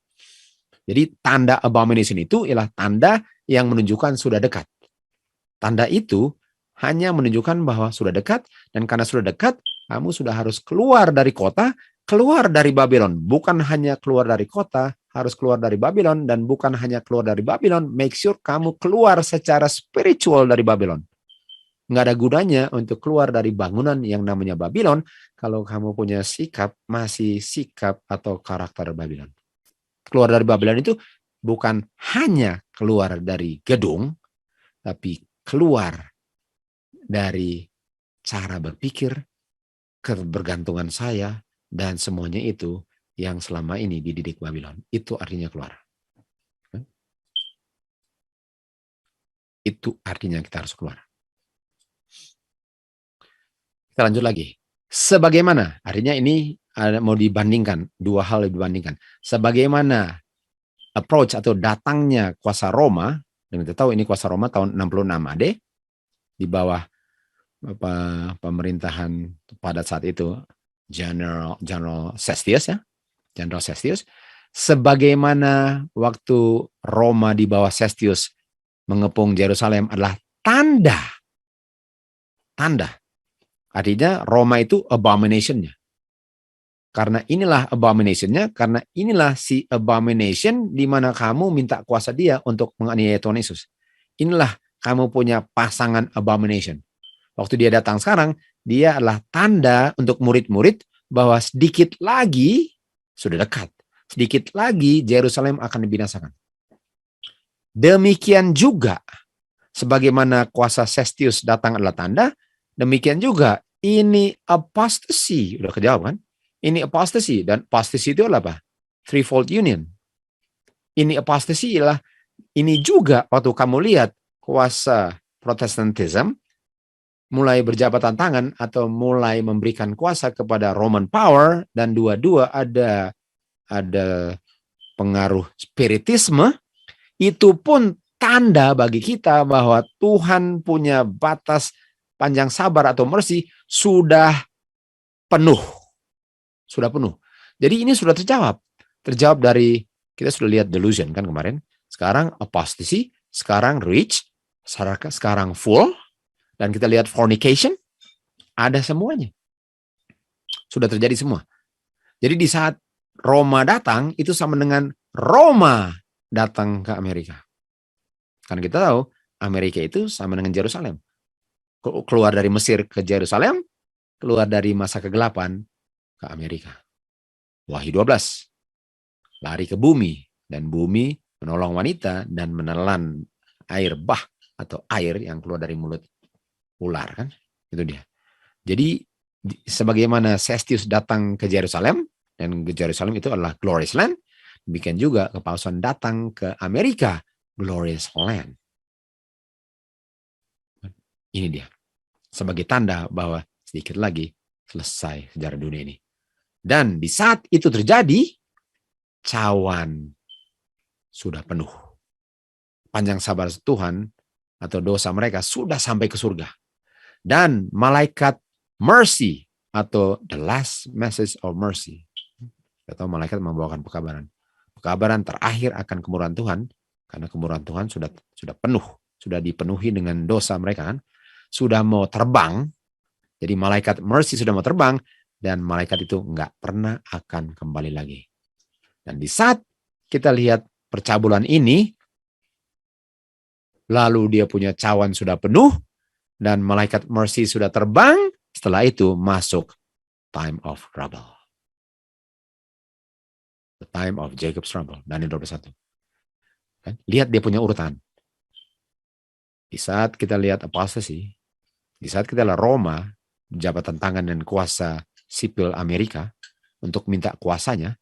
Jadi tanda abomination itu ialah tanda yang menunjukkan sudah dekat. Tanda itu hanya menunjukkan bahwa sudah dekat, dan karena sudah dekat, kamu sudah harus keluar dari kota, keluar dari Babylon. Bukan hanya keluar dari kota, harus keluar dari Babylon, dan bukan hanya keluar dari Babylon, make sure kamu keluar secara spiritual dari Babylon. Nggak ada gunanya untuk keluar dari bangunan yang namanya Babylon kalau kamu punya masih sikap atau karakter Babylon. Keluar dari Babylon itu bukan hanya keluar dari gedung, tapi keluar dari cara berpikir, kebergantungan saya, dan semuanya itu yang selama ini dididik Babylon. Itu artinya keluar. Itu artinya kita harus keluar. Kita lanjut lagi. Sebagaimana, artinya ini mau dibandingkan, dua hal dibandingkan. Sebagaimana approach atau datangnya kuasa Roma, dan kita tahu ini kuasa Roma tahun 66 AD, di bawah pemerintahan pada saat itu General Sestius ya, General Sestius. Sebagaimana waktu Roma di bawah Sestius mengepung Yerusalem adalah tanda. Artinya Roma itu abomination-nya. Karena inilah abomination-nya, karena inilah si abomination di mana kamu minta kuasa dia untuk menganiaya Tuhan Yesus. Inilah kamu punya pasangan abomination. Waktu dia datang sekarang, dia adalah tanda untuk murid-murid bahwa sedikit lagi, sudah dekat, sedikit lagi Yerusalem akan dibinasakan. Demikian juga, sebagaimana kuasa Sestius datang adalah tanda, demikian juga ini apostasy, udah kejawab kan? Ini apostasy, dan apostasy itu adalah apa? Threefold union. Ini apostasy ialah ini juga waktu kamu lihat kuasa Protestantism mulai berjabatan tangan atau mulai memberikan kuasa kepada Roman power, dan dua-dua ada pengaruh spiritisme, itu pun tanda bagi kita bahwa Tuhan punya batas panjang sabar atau mercy sudah penuh. Sudah penuh. Jadi ini sudah terjawab. Terjawab dari, kita sudah lihat delusion kan kemarin. Sekarang apostasy, sekarang rich, sekarang full. Dan kita lihat fornication, ada semuanya. Sudah terjadi semua. Jadi di saat Roma datang, itu sama dengan Roma datang ke Amerika. Karena kita tahu, Amerika itu sama dengan Yerusalem. Keluar dari Mesir ke Yerusalem, keluar dari masa kegelapan ke Amerika. Wahyu 12. Lari ke bumi, dan bumi menolong wanita dan menelan air bah atau air yang keluar dari mulut ular kan. Itu dia. Jadi sebagaimana Sestius datang ke Yerusalem, dan ke Yerusalem itu adalah glorious land, demikian juga kepalsuan datang ke Amerika, glorious land. Ini dia. Sebagai tanda bahwa sedikit lagi selesai sejarah dunia ini. Dan di saat itu terjadi, cawan sudah penuh. Panjang sabar Tuhan atau dosa mereka sudah sampai ke surga. Dan malaikat mercy atau the last message of mercy. Atau malaikat membawakan pekabaran. Pekabaran terakhir akan kemurahan Tuhan, karena kemurahan Tuhan sudah penuh, sudah dipenuhi dengan dosa mereka kan. sudah mau terbang. Jadi malaikat mercy sudah mau terbang, dan malaikat itu nggak pernah akan kembali lagi. Dan di saat kita lihat percabulan ini, lalu dia punya cawan sudah penuh, dan malaikat mercy sudah terbang, setelah itu masuk time of trouble. The time of Jacob's trouble, Daniel 21. Kan? Lihat dia punya urutan. Di saat kita lihat apostasy, di saat kita lihat Roma, jabatan tangan dan kuasa sipil Amerika, untuk minta kuasanya,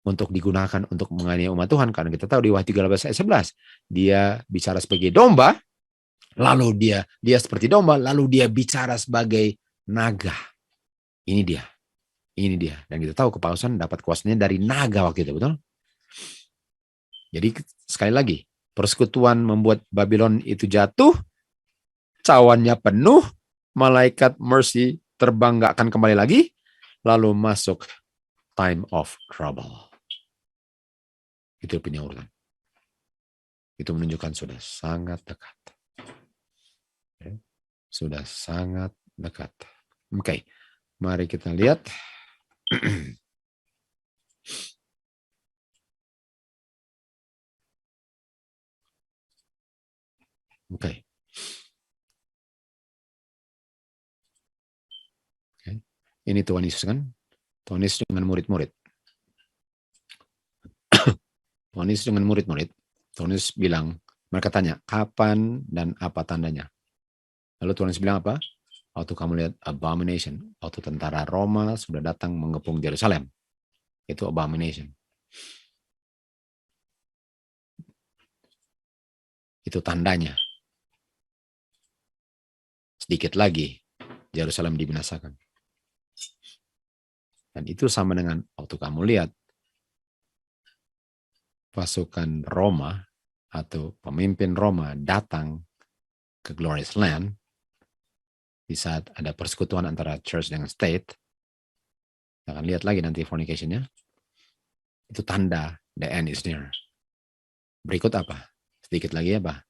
untuk digunakan untuk menganiaya umat Tuhan, karena kita tahu di Wahyu 13 ayat 11, dia bicara sebagai domba, lalu dia seperti domba, lalu dia bicara sebagai naga. Ini dia. Dan kita tahu kepausan dapat kuasanya dari naga waktu itu, betul? Jadi sekali lagi, persekutuan membuat Babylon itu jatuh, cawannya penuh, malaikat mercy terbang gak akan kembali lagi, lalu masuk time of trouble. Itu punya urutan. Itu menunjukkan sudah sangat dekat. Sudah sangat dekat. Oke, mari kita lihat. Oke. Ini Tuhan Yesus kan? Tuhan Yesus dengan murid-murid. Tuhan Yesus dengan murid-murid. Tuhan Yesus bilang, mereka tanya, kapan dan apa tandanya? Lalu Tuhan Yesus bilang apa? Waktu kamu lihat abomination, waktu tentara Roma sudah datang mengepung Yerusalem. Itu abomination. Itu tandanya. Sedikit lagi, Yerusalem dibinasakan. Dan itu sama dengan waktu kamu lihat pasukan Roma atau pemimpin Roma datang ke Glorious Land di saat ada persekutuan antara church dengan state. Kita akan lihat lagi nanti fornication-nya. Itu tanda the end is near. Berikut apa? Sedikit lagi apa?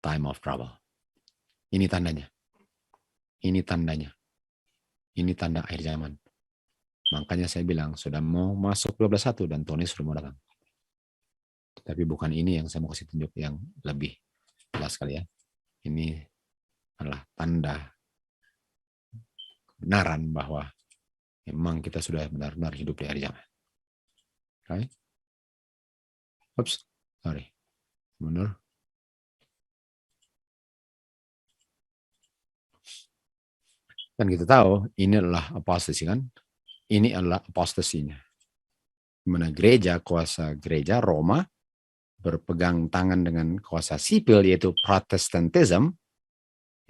Time of trouble. Ini tandanya. Ini tandanya. Ini tanda akhir zaman. Makanya saya bilang sudah mau masuk 12.1 dan Tuhan Yesus sudah mau datang. Tapi bukan ini yang saya mau kasih tunjuk yang lebih jelas sekali ya. Ini adalah tanda kebenaran bahwa memang kita sudah benar-benar hidup di akhir zaman. Okay? Oops, sorry. Mundur. Dan kita tahu ini adalah apostasi kan? Ini adalah apostasinya. Di mana gereja, kuasa gereja Roma berpegang tangan dengan kuasa sipil yaitu Protestantism,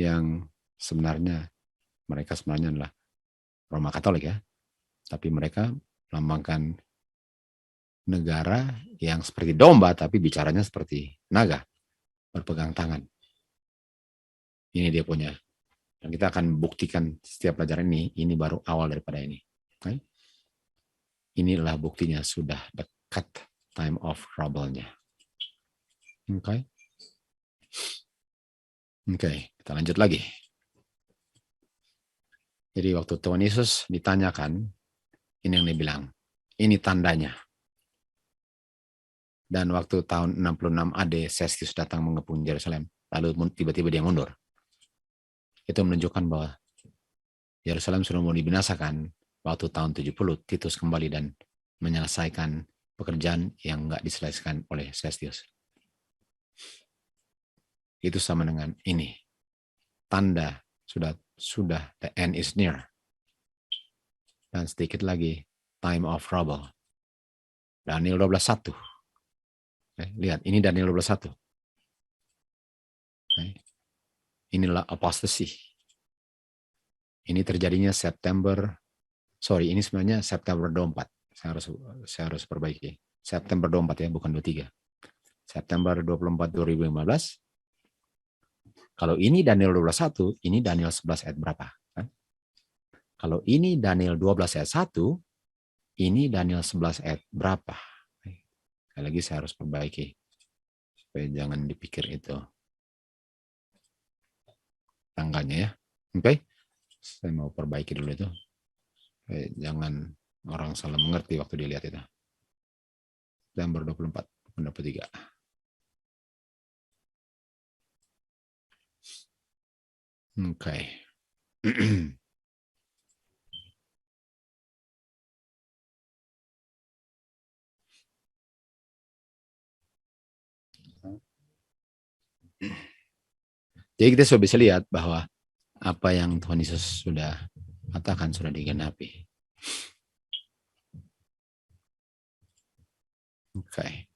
yang sebenarnya mereka sebenarnya adalah Roma Katolik ya. Tapi mereka melambangkan negara yang seperti domba tapi bicaranya seperti naga, berpegang tangan. Ini dia punya. Dan kita akan buktikan setiap pelajaran ini baru awal daripada ini. Okay? Inilah buktinya sudah dekat time of trouble-nya. Oke. Oke, kita lanjut lagi. Jadi waktu Tuhan Yesus ditanyakan, ini yang dibilang, ini tandanya. Dan waktu tahun 66 AD, Sestius datang mengepung Yerusalem, lalu tiba-tiba dia mundur. Itu menunjukkan bahwa Yerusalem sudah mau dibinasakan. Waktu tahun 70, Titus kembali dan menyelesaikan pekerjaan yang nggak diselesaikan oleh Sestius. Itu sama dengan ini. Tanda sudah the end is near. Dan sedikit lagi time of trouble. Daniel 12.1. Lihat, ini Daniel 12.1. Inilah apostasy. Ini terjadinya ini sebenarnya September 24. Saya harus perbaiki. September 24 ya, bukan 23. September 24 2015. Kalau ini Daniel 12.1, ini Daniel 11 ayat berapa? Kalau ini Daniel 12 ayat 1, ini Daniel 11 ayat berapa? Sekali lagi saya harus perbaiki. Supaya jangan dipikir itu. tanggalnya ya. Oke. Saya mau perbaiki dulu itu. Jangan orang salah mengerti waktu dilihat itu. September 24, 23. Oke. Jadi kita sudah bisa lihat bahwa apa yang Tuhan Yesus sudah katakan sudah digenapi. Oke.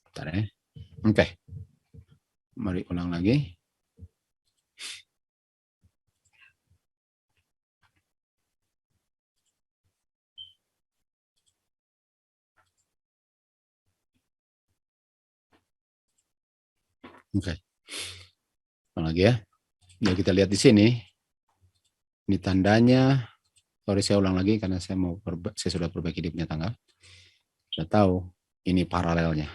Bentar ya. Oke. Mari ulang lagi. Oke. Ulang lagi ya. Ya kita lihat di sini. Ini tandanya. Sorry saya ulang lagi karena saya sudah perbaiki di punya tanggal. Sudah tahu ini paralelnya.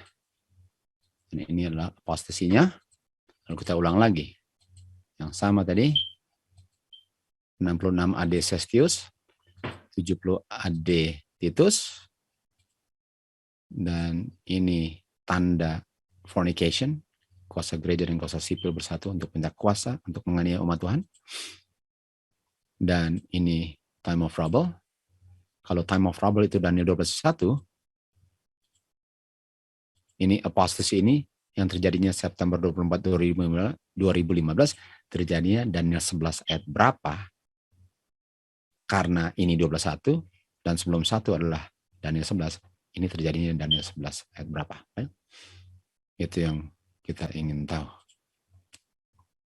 Ini adalah apostasinya. Lalu kita ulang lagi. Yang sama tadi. 66 AD Sestius. 70 AD Titus. Dan ini tanda fornication. Kuasa gereja dan kuasa sipil bersatu untuk minta kuasa untuk menganiaya umat Tuhan. Dan ini time of trouble. Kalau time of trouble itu Daniel 12:1, ini apostasy ini yang terjadinya September 24, 2015, terjadinya Daniel 11 ayat berapa? Karena ini 12:1 dan sebelum 1 adalah Daniel 11. Ini terjadinya Daniel 11 ayat berapa? Itu yang kita ingin tahu.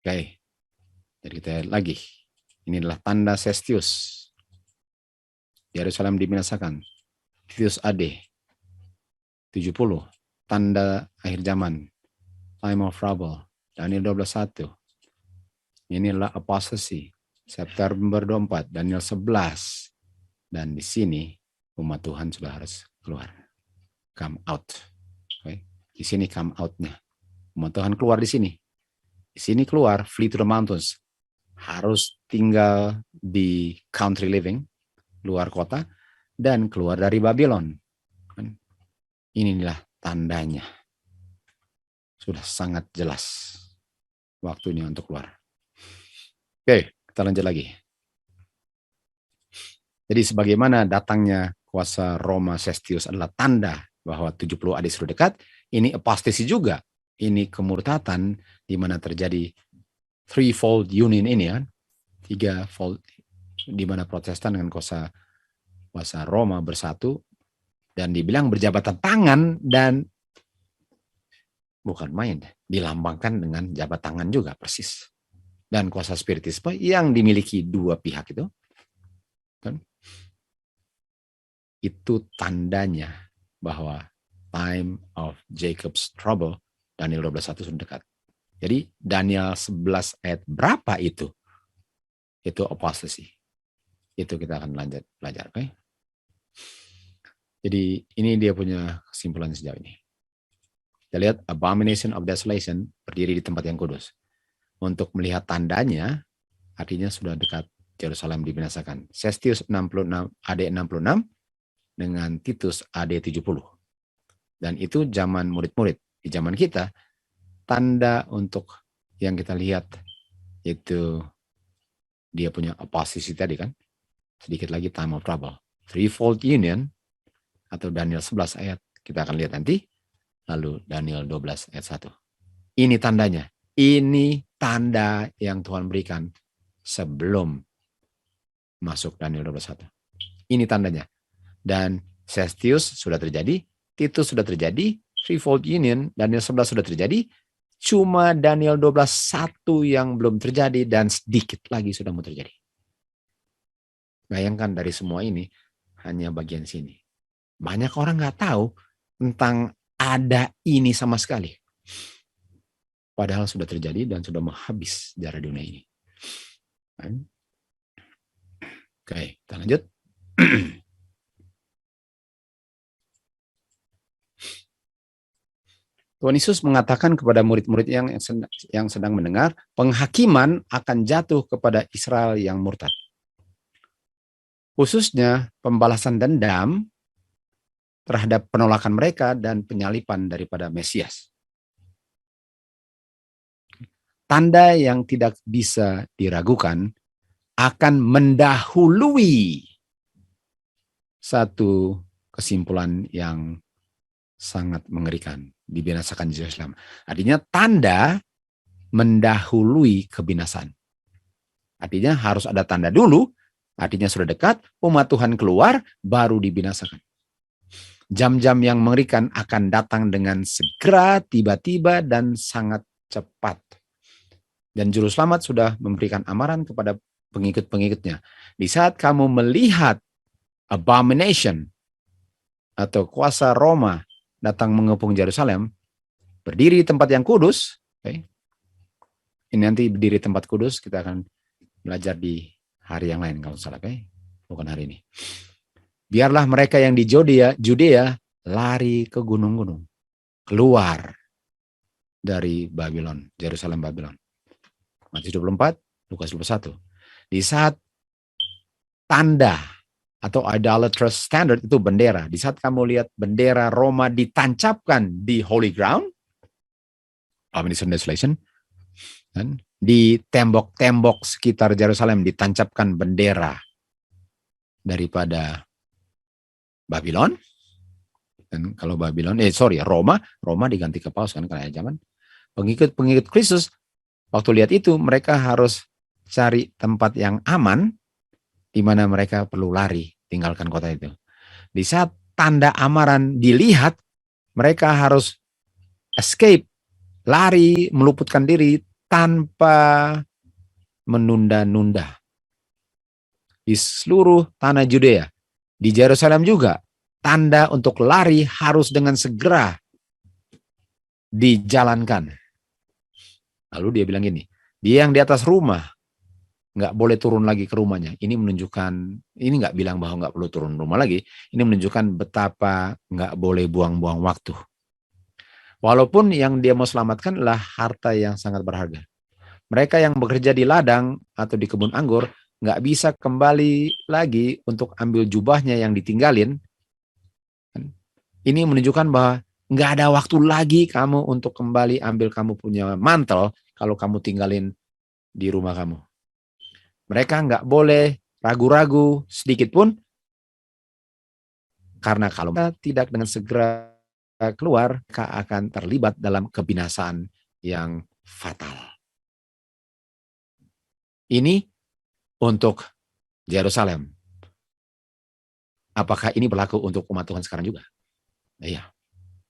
Oke. Jadi kita lihat lagi. Ini adalah tanda Sestius. Yerusalem dibinasakan. Titus AD 70. Tanda akhir zaman. Time of trouble. Daniel 12:1. Ini adalah apostasy. September 24. Daniel 11. Dan di sini umat Tuhan sudah harus keluar. Come out. Okay. Di sini come out-nya. Umat Tuhan keluar di sini. Di sini keluar, flee to the mountains. Harus tinggal di country living, luar kota, dan keluar dari Babylon. Inilah tandanya. Sudah sangat jelas waktunya untuk keluar. Oke, kita lanjut lagi. Jadi sebagaimana datangnya kuasa Roma Sestius adalah tanda bahwa 70 AD sudah dekat, ini apostasi juga. Ini kemurtatan di mana terjadi threefold union ini kan. Tiga fold di mana Protestan dengan kuasa Roma bersatu dan dibilang berjabatan tangan dan bukan main, dilambangkan dengan jabat tangan juga persis. Dan kuasa spiritisme yang dimiliki dua pihak itu kan, itu tandanya bahwa time of Jacob's trouble Daniel 12:1 sudah dekat. Jadi Daniel 11 ayat berapa itu? Itu apostasy. Itu kita akan lanjut belajar, oke? Jadi ini dia punya kesimpulan sejauh ini. Kita lihat abomination of desolation berdiri di tempat yang kudus. Untuk melihat tandanya, artinya sudah dekat Yerusalem dibinasakan. Sestius 66 AD 66 dengan Titus AD 70. Dan itu zaman murid-murid. Di zaman kita, tanda untuk yang kita lihat itu dia punya apostasy tadi kan. Sedikit lagi time of trouble. Threefold union atau Daniel 11 ayat. Kita akan lihat nanti. Lalu Daniel 12 ayat 1. Ini tandanya. Ini tanda yang Tuhan berikan sebelum masuk Daniel 12:1. Ini tandanya. Dan Sestius sudah terjadi, Titus sudah terjadi, threefold union, Daniel 11 sudah terjadi, cuma Daniel 12:1 yang belum terjadi dan sedikit lagi sudah mau terjadi. Bayangkan dari semua ini hanya bagian sini. Banyak orang nggak tahu tentang ada ini sama sekali. Padahal sudah terjadi dan sudah menghabis sejarah dunia ini. Oke, kita lanjut. Tuhan Yesus mengatakan kepada murid-murid yang sedang mendengar, penghakiman akan jatuh kepada Israel yang murtad. Khususnya pembalasan dendam terhadap penolakan mereka dan penyalipan daripada Mesias. Tanda yang tidak bisa diragukan akan mendahului satu kesimpulan yang sangat mengerikan, dibinasakan Yerusalem. Artinya tanda mendahului kebinasan. Artinya harus ada tanda dulu, artinya sudah dekat, umat Tuhan keluar, baru dibinasakan. Jam-jam yang mengerikan akan datang dengan segera, tiba-tiba, dan sangat cepat. Dan Juru Selamat sudah memberikan amaran kepada pengikut-pengikutnya. Di saat kamu melihat abomination atau kuasa Roma datang mengepung Yerusalem, berdiri di tempat yang kudus, okay. Ini nanti berdiri tempat kudus, kita akan belajar di hari yang lain kalau salah, okay. Bukan hari ini. Biarlah mereka yang di Judea lari ke gunung-gunung, keluar dari Babylon, Yerusalem Babylon. Matius 24, Lukas 21. Di saat tanda atau idolatrous standard itu bendera. Di saat kamu lihat bendera Roma ditancapkan di holy ground, abomination desolation, dan di tembok-tembok sekitar Yerusalem ditancapkan bendera daripada Babylon. Dan kalau Babylon, Roma diganti ke Paus kan karena zaman. Pengikut-pengikut Kristus waktu lihat itu mereka harus cari tempat yang aman di mana mereka perlu lari, tinggalkan kota itu. Di saat tanda amaran dilihat, mereka harus escape, lari, meluputkan diri tanpa menunda-nunda. Di seluruh tanah Judea, di Yerusalem juga, tanda untuk lari harus dengan segera dijalankan. Lalu dia bilang gini, dia yang di atas rumah, nggak boleh turun lagi ke rumahnya. Ini menunjukkan, ini nggak bilang bahwa nggak perlu turun rumah lagi. Ini menunjukkan betapa nggak boleh buang-buang waktu. Walaupun yang dia mau selamatkan adalah harta yang sangat berharga. Mereka yang bekerja di ladang atau di kebun anggur nggak bisa kembali lagi untuk ambil jubahnya yang ditinggalin. Ini menunjukkan bahwa nggak ada waktu lagi kamu untuk kembali ambil kamu punya mantel kalau kamu tinggalin di rumah kamu. Mereka nggak boleh ragu-ragu sedikit pun, karena kalau tidak dengan segera keluar, mereka akan terlibat dalam kebinasaan yang fatal. Ini untuk Yerusalem. Apakah ini berlaku untuk umat Tuhan sekarang juga? Iya,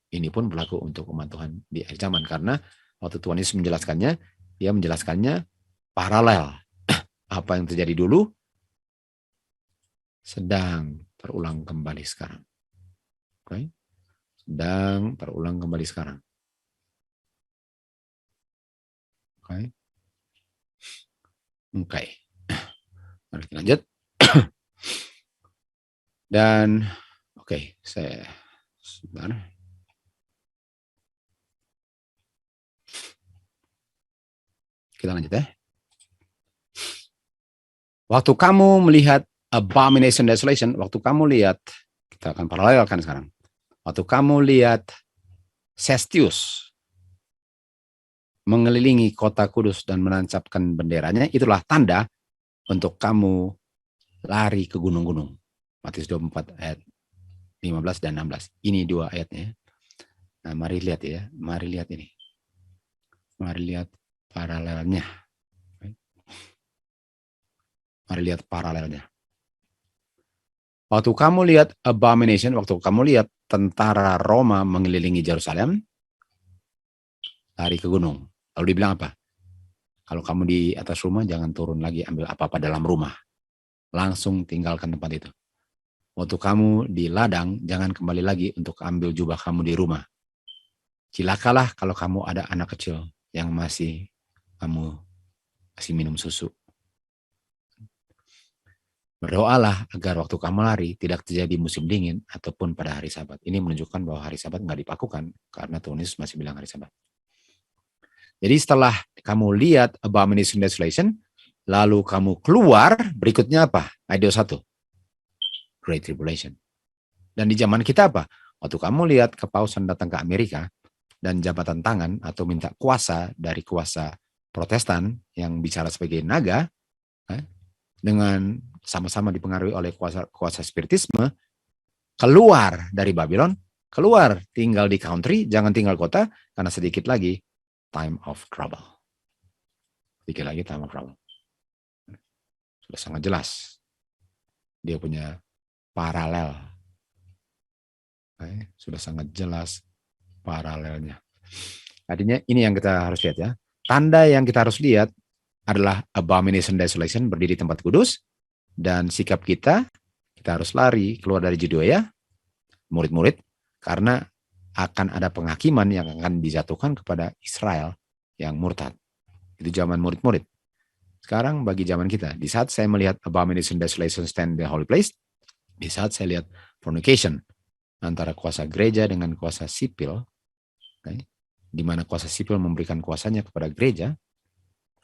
ini pun berlaku untuk umat Tuhan di akhir zaman, karena waktu Tuhan Yesus menjelaskannya, dia menjelaskannya paralel. Apa yang terjadi dulu sedang terulang kembali sekarang. Okay? Sedang terulang kembali sekarang. Oke. Okay. Mari kita lanjut. Dan saya sebentar. Kita lanjut ya. Waktu kamu melihat abomination desolation, waktu kamu lihat, kita akan paralelkan sekarang. Waktu kamu lihat Sestius mengelilingi kota kudus dan menancapkan benderanya, itulah tanda untuk kamu lari ke gunung-gunung. Matius 24 ayat 15 dan 16. Ini dua ayatnya. Nah, mari lihat ya. Mari lihat ini. Mari lihat paralelnya. Mari lihat paralelnya. Waktu kamu lihat abomination, waktu kamu lihat tentara Roma mengelilingi Yerusalem, lari ke gunung. Lalu dibilang apa? Kalau kamu di atas rumah, jangan turun lagi ambil apa-apa dalam rumah. Langsung tinggalkan tempat itu. Waktu kamu di ladang, jangan kembali lagi untuk ambil jubah kamu di rumah. Cilakalah kalau kamu ada anak kecil yang masih minum susu. Berdoalah agar waktu kamu lari tidak terjadi musim dingin ataupun pada hari Sabat. Ini menunjukkan bahwa hari Sabat nggak dipakukan karena Tuhan Yesus masih bilang hari Sabat. Jadi setelah kamu lihat abomination desolation, lalu kamu keluar, berikutnya apa? Ayat 21. Great Tribulation. Dan di zaman kita apa? Waktu kamu lihat kepausan datang ke Amerika dan jabatan tangan atau minta kuasa dari kuasa Protestan yang bicara sebagai naga, dengan sama-sama dipengaruhi oleh kuasa spiritisme, keluar dari Babylon, keluar tinggal di country, jangan tinggal kota, karena sedikit lagi time of trouble. Sedikit lagi time of trouble. Sudah sangat jelas. Dia punya paralel. Sudah sangat jelas paralelnya. Artinya ini yang kita harus lihat ya. Tanda yang kita harus lihat adalah abomination desolation, berdiri tempat kudus, dan sikap kita harus lari keluar dari Judea, murid-murid, karena akan ada penghakiman yang akan dijatuhkan kepada Israel yang murtad. Itu zaman murid-murid. Sekarang bagi zaman kita, di saat saya melihat abomination desolation stand the holy place, di saat saya lihat fornication antara kuasa gereja dengan kuasa sipil, di mana kuasa sipil memberikan kuasanya kepada gereja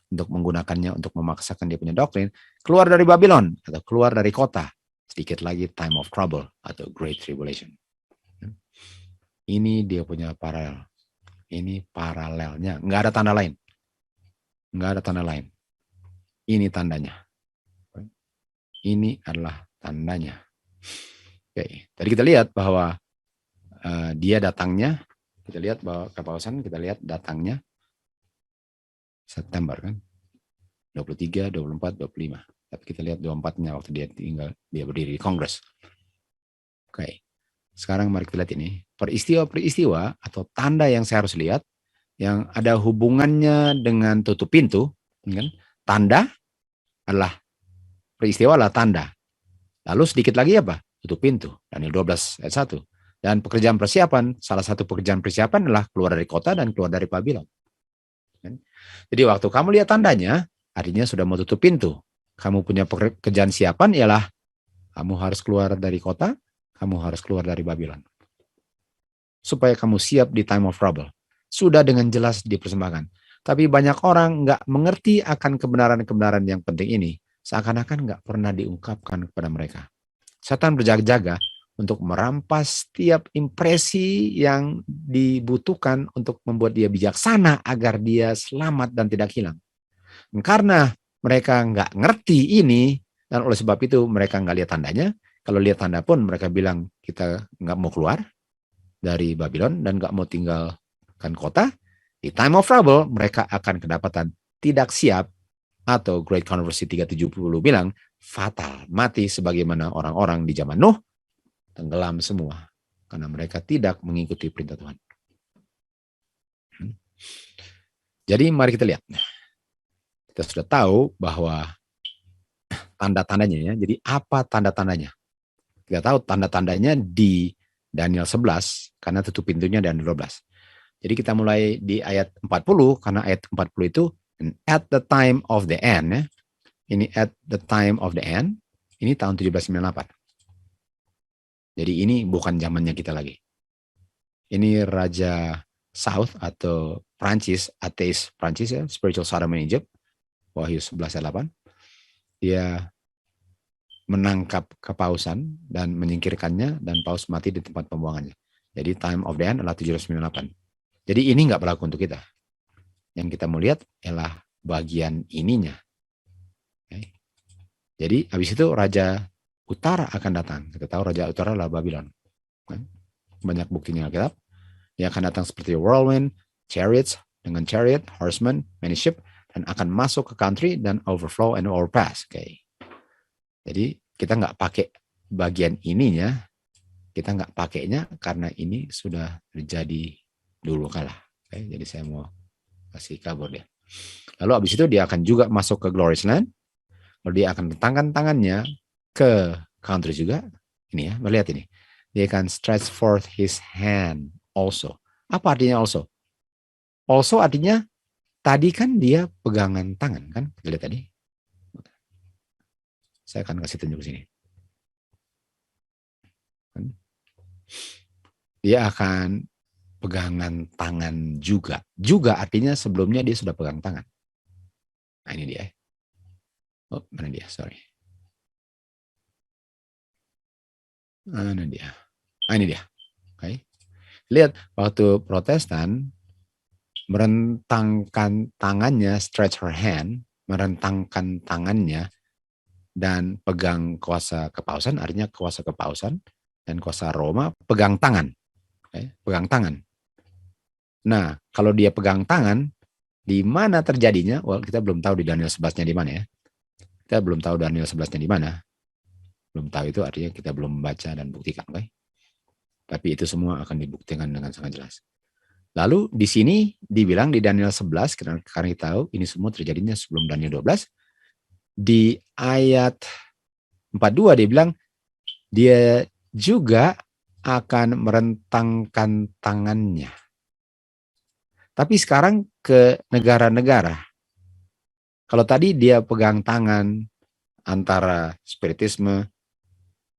untuk menggunakannya untuk memaksakan dia punya doktrin, keluar dari Babylon atau keluar dari kota, sedikit lagi time of trouble atau great tribulation. Ini dia punya paralel. Ini paralelnya, nggak ada tanda lain. Nggak ada tanda lain. Ini tandanya. Ini adalah tandanya. Oke, tadi kita lihat bahwa dia datangnya, kita lihat bahwa kepausan, kita lihat datangnya September kan, 23, 24, 25. Tapi kita lihat 24-nya waktu dia berdiri di Kongres. Oke, sekarang mari kita lihat ini peristiwa-peristiwa atau tanda yang saya harus lihat yang ada hubungannya dengan tutup pintu, kan? Tanda adalah peristiwa adalah tanda. Lalu sedikit lagi apa? Tutup pintu. Daniel 12 ayat 1. Dan pekerjaan persiapan, salah satu pekerjaan persiapan adalah keluar dari kota dan keluar dari Babylon. Jadi waktu kamu lihat tandanya, artinya sudah mau tutup pintu. Kamu punya pekerjaan siapan ialah kamu harus keluar dari kota, kamu harus keluar dari Babylon. Supaya kamu siap di time of trouble. Sudah dengan jelas dipersembahkan. Tapi banyak orang nggak mengerti akan kebenaran-kebenaran yang penting ini. Seakan-akan nggak pernah diungkapkan kepada mereka. Setan berjaga-jaga untuk merampas setiap impresi yang dibutuhkan untuk membuat dia bijaksana agar dia selamat dan tidak hilang. Karena mereka nggak ngerti ini, dan oleh sebab itu mereka nggak lihat tandanya. Kalau lihat tanda pun mereka bilang kita nggak mau keluar dari Babylon dan nggak mau tinggalkan kota. Di time of trouble mereka akan kedapatan tidak siap, atau Great Controversy 370 bilang fatal, mati sebagaimana orang-orang di zaman Nuh, tenggelam semua karena mereka tidak mengikuti perintah Tuhan. Jadi mari kita lihat. Kita sudah tahu bahwa tanda-tandanya ya. Jadi apa tanda-tandanya? Kita tahu tanda-tandanya di Daniel 11 karena tutup pintunya Daniel 12. Jadi kita mulai di ayat 40 karena ayat 40 itu at the time of the end ya. Ini at the time of the end. Ini tahun 1798. Jadi ini bukan zamannya kita lagi. Ini Raja South atau Prancis, ateis Prancis ya, spiritual Sodom and Egypt. Wahyu 11 ayat 8. Dia menangkap kepausan dan menyingkirkannya dan paus mati di tempat pembuangannya. Jadi time of the end adalah 1798. Jadi ini nggak berlaku untuk kita. Yang kita mau lihat adalah bagian ininya. Okay. Jadi habis itu Raja Utara akan datang. Kita tahu Raja Utara adalah Babylon. Banyak buktinya Alkitab. Dia akan datang seperti whirlwind, chariots, dengan chariot, horsemen, many ship, dan akan masuk ke country dan overflow and overpass. Okay. Jadi kita nggak pakai bagian ininya, kita nggak pakainya karena ini sudah terjadi dulu kalah. Okay. Jadi saya mau kasih kabur dia. Lalu abis itu dia akan juga masuk ke glorious land. Lalu dia akan letakkan tangannya ke country juga. Ini ya, melihat ini. Dia akan stretch forth his hand also. Apa artinya also? Also artinya tadi kan dia pegangan tangan kan? Kita lihat tadi. Saya akan kasih tunjuk sini. Dia akan pegangan tangan juga. Juga artinya sebelumnya dia sudah pegang tangan. Nah ini dia. Oh, mana dia? Sorry. Mana dia? Nah ini dia. Oke. Lihat, waktu Protestan merentangkan tangannya, stretch her hand, merentangkan tangannya, dan pegang kuasa kepausan, artinya kuasa kepausan, dan kuasa Roma, pegang tangan. Okay? Pegang tangan. Nah, kalau dia pegang tangan, di mana terjadinya? Well, kita belum tahu di Daniel 11-nya di mana ya. Kita belum tahu Daniel 11-nya di mana. Belum tahu itu artinya kita belum membaca dan buktikan. Okay? Tapi itu semua akan dibuktikan dengan sangat jelas. Lalu di sini dibilang di Daniel 11, karena kita tahu ini semua terjadinya sebelum Daniel 12, di ayat 42 dia bilang, dia juga akan merentangkan tangannya. Tapi sekarang ke negara-negara. Kalau tadi dia pegang tangan antara Spiritisme,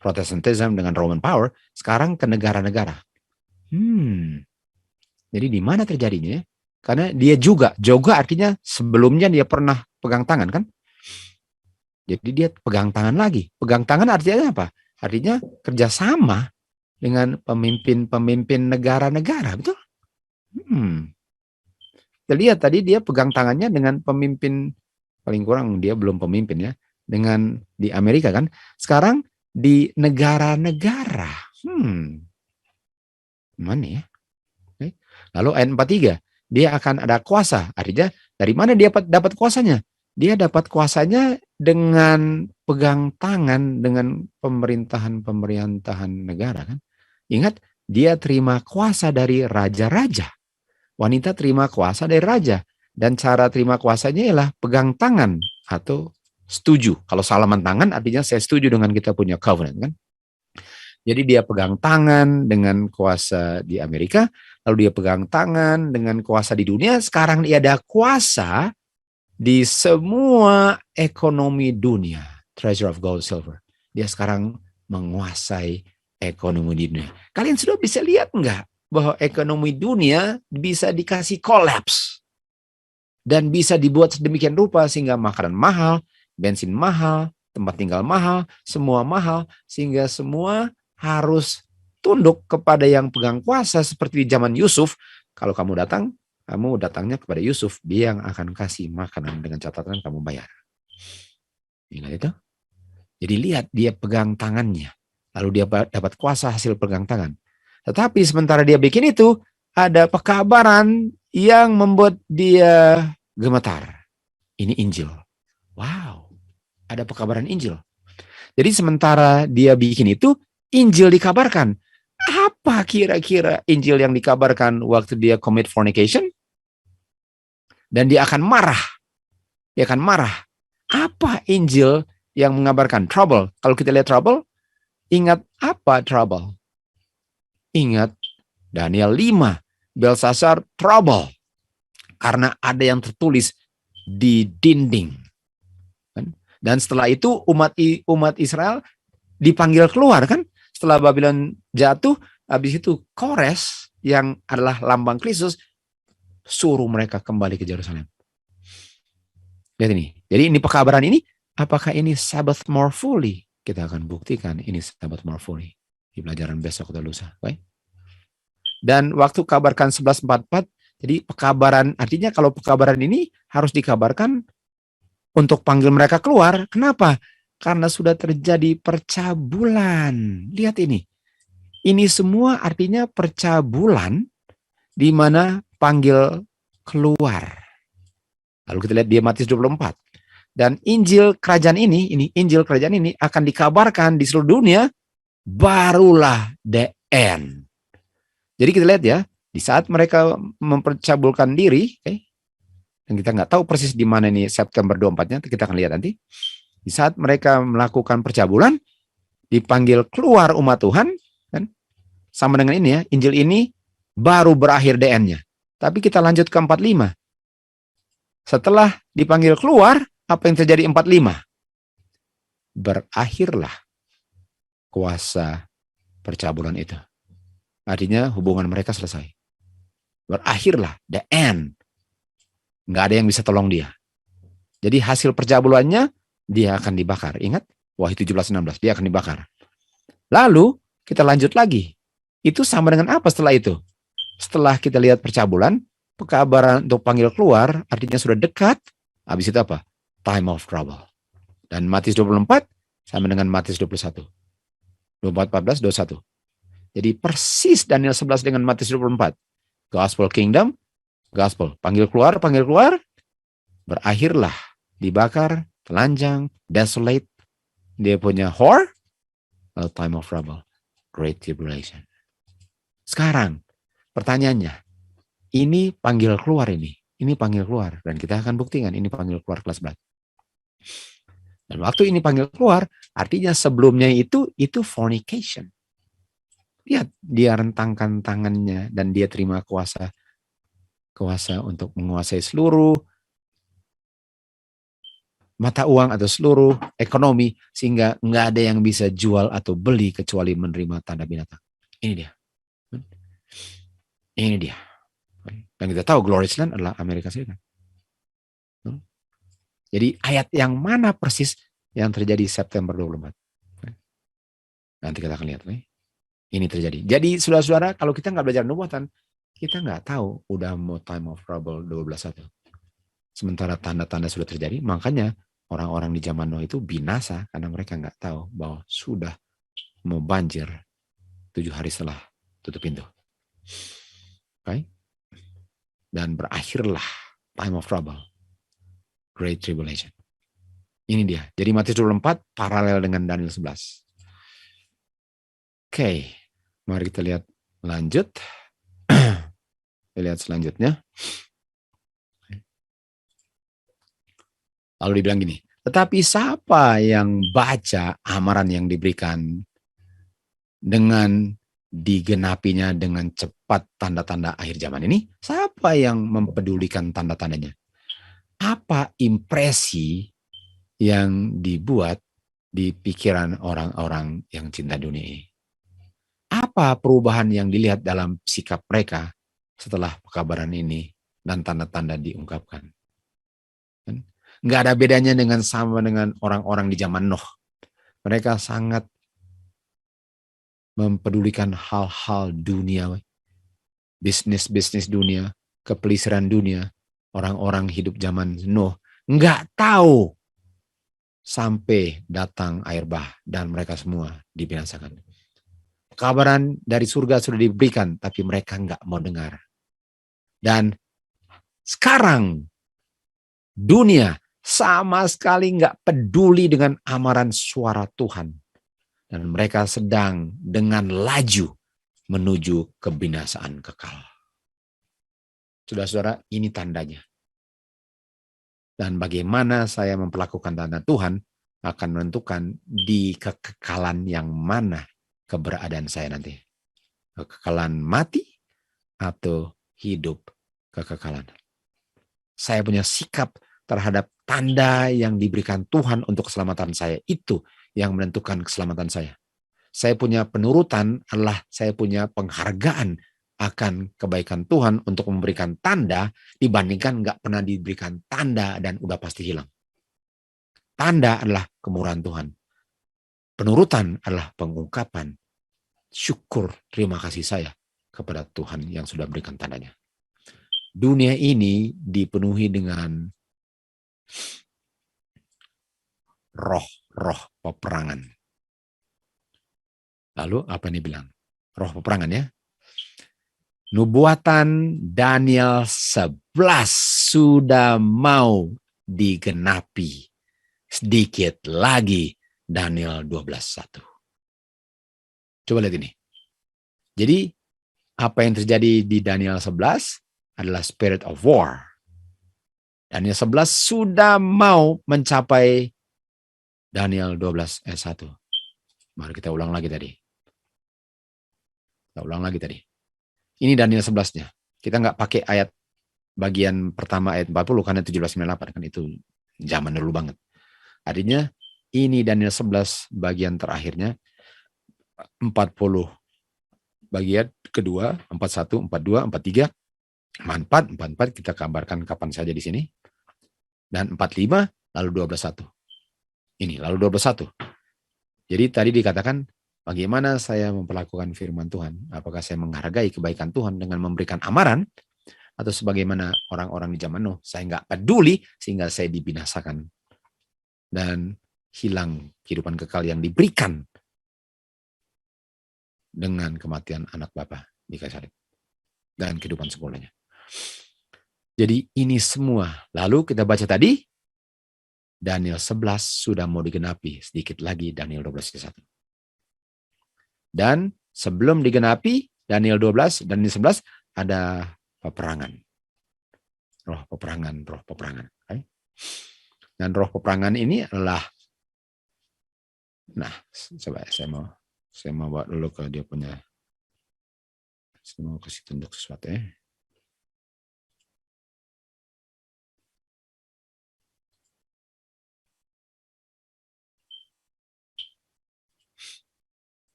Protestantism dengan Roman power, sekarang ke negara-negara. Jadi di mana terjadinya? Karena dia juga artinya sebelumnya dia pernah pegang tangan kan? Jadi dia pegang tangan lagi. Pegang tangan artinya apa? Artinya kerjasama dengan pemimpin-pemimpin negara-negara, betul? Kita lihat tadi dia pegang tangannya dengan pemimpin, paling kurang dia belum pemimpin ya, dengan di Amerika kan. Sekarang di negara-negara. Mana ya? Lalu ayat 43, dia akan ada kuasa. Artinya dari mana dia dapat kuasanya? Dia dapat kuasanya dengan pegang tangan dengan pemerintahan negara kan. Ingat, dia terima kuasa dari raja-raja. Wanita terima kuasa dari raja. Dan cara terima kuasanya ialah pegang tangan atau setuju. Kalau salaman tangan artinya saya setuju dengan kita punya covenant kan. Jadi dia pegang tangan dengan kuasa di Amerika, lalu dia pegang tangan dengan kuasa di dunia, sekarang dia ada kuasa di semua ekonomi dunia. Treasure of gold, silver. Dia sekarang menguasai ekonomi dunia. Kalian sudah bisa lihat enggak bahwa ekonomi dunia bisa dikasih collapse. Dan bisa dibuat sedemikian rupa sehingga makanan mahal, bensin mahal, tempat tinggal mahal, semua mahal, sehingga semua harus tunduk kepada yang pegang kuasa seperti di zaman Yusuf. Kalau kamu datangnya kepada Yusuf, dia yang akan kasih makanan dengan catatan kamu bayar. Ingat itu? Jadi lihat dia pegang tangannya. Lalu dia dapat kuasa hasil pegang tangan. Tetapi sementara dia bikin itu, ada pekabaran yang membuat dia gemetar. Ini Injil. Wow, ada pekabaran Injil. Jadi sementara dia bikin itu, Injil dikabarkan. Apa kira-kira Injil yang dikabarkan waktu dia commit fornication? Dan dia akan marah. Dia akan marah. Apa Injil yang mengabarkan? Trouble. Kalau kita lihat trouble, ingat apa trouble? Ingat Daniel 5. Belshazzar trouble. Karena ada yang tertulis di dinding. Dan setelah itu umat Israel dipanggil keluar kan? Setelah Babylon jatuh, habis itu Kores yang adalah lambang Kristus suruh mereka kembali ke Yerusalem. Lihat ini. Jadi ini pekabaran ini, apakah ini Sabbath more fully? Kita akan buktikan ini Sabbath more fully di pelajaran besok atau lusa. Okay? Dan waktu kabarkan 11:44, jadi pekabaran artinya kalau pekabaran ini harus dikabarkan untuk panggil mereka keluar. Kenapa? Karena sudah terjadi percabulan. Lihat ini. Ini semua artinya percabulan di mana panggil keluar. Lalu kita lihat di Matius 24. Dan Injil kerajaan ini Injil kerajaan ini akan dikabarkan di seluruh dunia, barulah the end. Jadi kita lihat ya, di saat mereka mempercabulkan diri, dan kita nggak tahu persis di mana ini September 24-nya, kita akan lihat nanti. Di saat mereka melakukan percabulan, dipanggil keluar umat Tuhan, kan? Sama dengan ini ya, Injil ini baru berakhir DN-nya. Tapi kita lanjut ke 45. Setelah dipanggil keluar, apa yang terjadi 45? berakhirlah kuasa percabulan itu. Artinya hubungan mereka selesai. Berakhirlah, the end. Nggak ada yang bisa tolong dia. Jadi hasil percabulannya, dia akan dibakar. Ingat? Wahyu 17:16, dia akan dibakar. Lalu, kita lanjut lagi. Itu sama dengan apa setelah itu? Setelah kita lihat percabulan, pekabaran untuk panggil keluar, artinya sudah dekat. Habis itu apa? Time of trouble. Dan Matius 24, sama dengan Matius 21. 24, 14, 21. Jadi persis Daniel 11 dengan Matius 24. Gospel Kingdom, Gospel. Panggil keluar, berakhirlah. Dibakar, telanjang, desolate. Dia punya whore, a time of trouble. Great tribulation. Sekarang, pertanyaannya, ini panggil keluar ini. Ini panggil keluar. Dan kita akan buktikan ini panggil keluar kelas 11. Dan waktu ini panggil keluar, artinya sebelumnya itu fornication. Lihat, dia rentangkan tangannya dan dia terima kuasa untuk menguasai seluruh mata uang atau seluruh ekonomi, sehingga nggak ada yang bisa jual atau beli kecuali menerima tanda binatang. Ini dia. Ini dia. Dan kita tahu Glorious Land adalah Amerika Serikat. Jadi ayat yang mana persis yang terjadi September 24? Nanti kita akan lihat. Ini terjadi. Jadi saudara-saudara, kalau kita nggak belajar nubuatan, kita nggak tahu udah mau time of trouble 12:1. Sementara tanda-tanda sudah terjadi, makanya orang-orang di zaman Nuh itu binasa karena mereka nggak tahu bahwa sudah mau banjir 7 hari setelah tutup pintu. Okay? Dan berakhirlah time of trouble. Great tribulation. Ini dia. Jadi Matius 24 paralel dengan Daniel 11. Oke. Mari kita lihat lanjut. Kita lihat selanjutnya. Lalu dibilang gini, tetapi siapa yang baca amaran yang diberikan dengan digenapinya dengan cepat tanda-tanda akhir zaman ini? Siapa yang mempedulikan tanda-tandanya? Apa impresi yang dibuat di pikiran orang-orang yang cinta dunia ini? Apa perubahan yang dilihat dalam sikap mereka setelah pekabaran ini dan tanda-tanda diungkapkan? Nggak ada bedanya sama dengan orang-orang di zaman Nuh. Mereka sangat mempedulikan hal-hal dunia, bisnis dunia, kepelisaran dunia. Orang-orang hidup zaman Nuh nggak tahu sampai datang air bah dan mereka semua dibinasakan. Kabaran dari surga sudah diberikan, tapi mereka nggak mau dengar. Dan sekarang dunia sama sekali nggak peduli dengan amaran suara Tuhan. Dan mereka sedang dengan laju menuju kebinasaan kekal. Saudara-saudara, ini tandanya. Dan bagaimana saya memperlakukan tanda Tuhan akan menentukan di kekekalan yang mana keberadaan saya nanti. Kekekalan mati atau hidup kekekalan. Saya punya sikap terhadap tanda yang diberikan Tuhan untuk keselamatan saya. Itu yang menentukan keselamatan saya. Saya punya penurutan adalah saya punya penghargaan akan kebaikan Tuhan untuk memberikan tanda dibandingkan nggak pernah diberikan tanda dan udah pasti hilang. Tanda adalah kemurahan Tuhan. Penurutan adalah pengungkapan syukur terima kasih saya kepada Tuhan yang sudah berikan tandanya. Dunia ini dipenuhi dengan roh peperangan. Lalu apa ini bilang? Roh peperangan ya. Nubuatan Daniel 11 sudah mau digenapi. Sedikit lagi Daniel 12:1. Coba lihat ini. Jadi apa yang terjadi di Daniel 11 adalah spirit of war. Daniel 11 sudah mau mencapai Daniel 12:1. Mari kita ulang lagi tadi. Ini Daniel 11-nya. Kita nggak pakai ayat bagian pertama ayat 40 karena 17:98 kan itu zaman dulu banget. Artinya Ini Daniel 11 bagian terakhirnya, 40 bagian kedua, 41, 42, 43, 44 kita kabarkan kapan saja di sini. Dan 45 lalu 12:1. Ini lalu 12:1. Jadi tadi dikatakan bagaimana saya memperlakukan firman Tuhan? Apakah saya menghargai kebaikan Tuhan dengan memberikan amaran? Atau sebagaimana orang-orang di zaman Nuh, saya nggak peduli sehingga saya dibinasakan dan hilang kehidupan kekal yang diberikan dengan kematian anak bapa di kayu salib dan kehidupan sempurnanya. Jadi ini semua. Lalu kita baca tadi, Daniel 11 sudah mau digenapi, sedikit lagi Daniel 12:1. Dan sebelum digenapi Daniel 12 dan Daniel 11 ada peperangan. Roh peperangan. Okay? Dan roh peperangan ini adalah, nah, coba saya mau bawa dulu ke dia punya, saya mau kasih tunjuk sesuatu ya.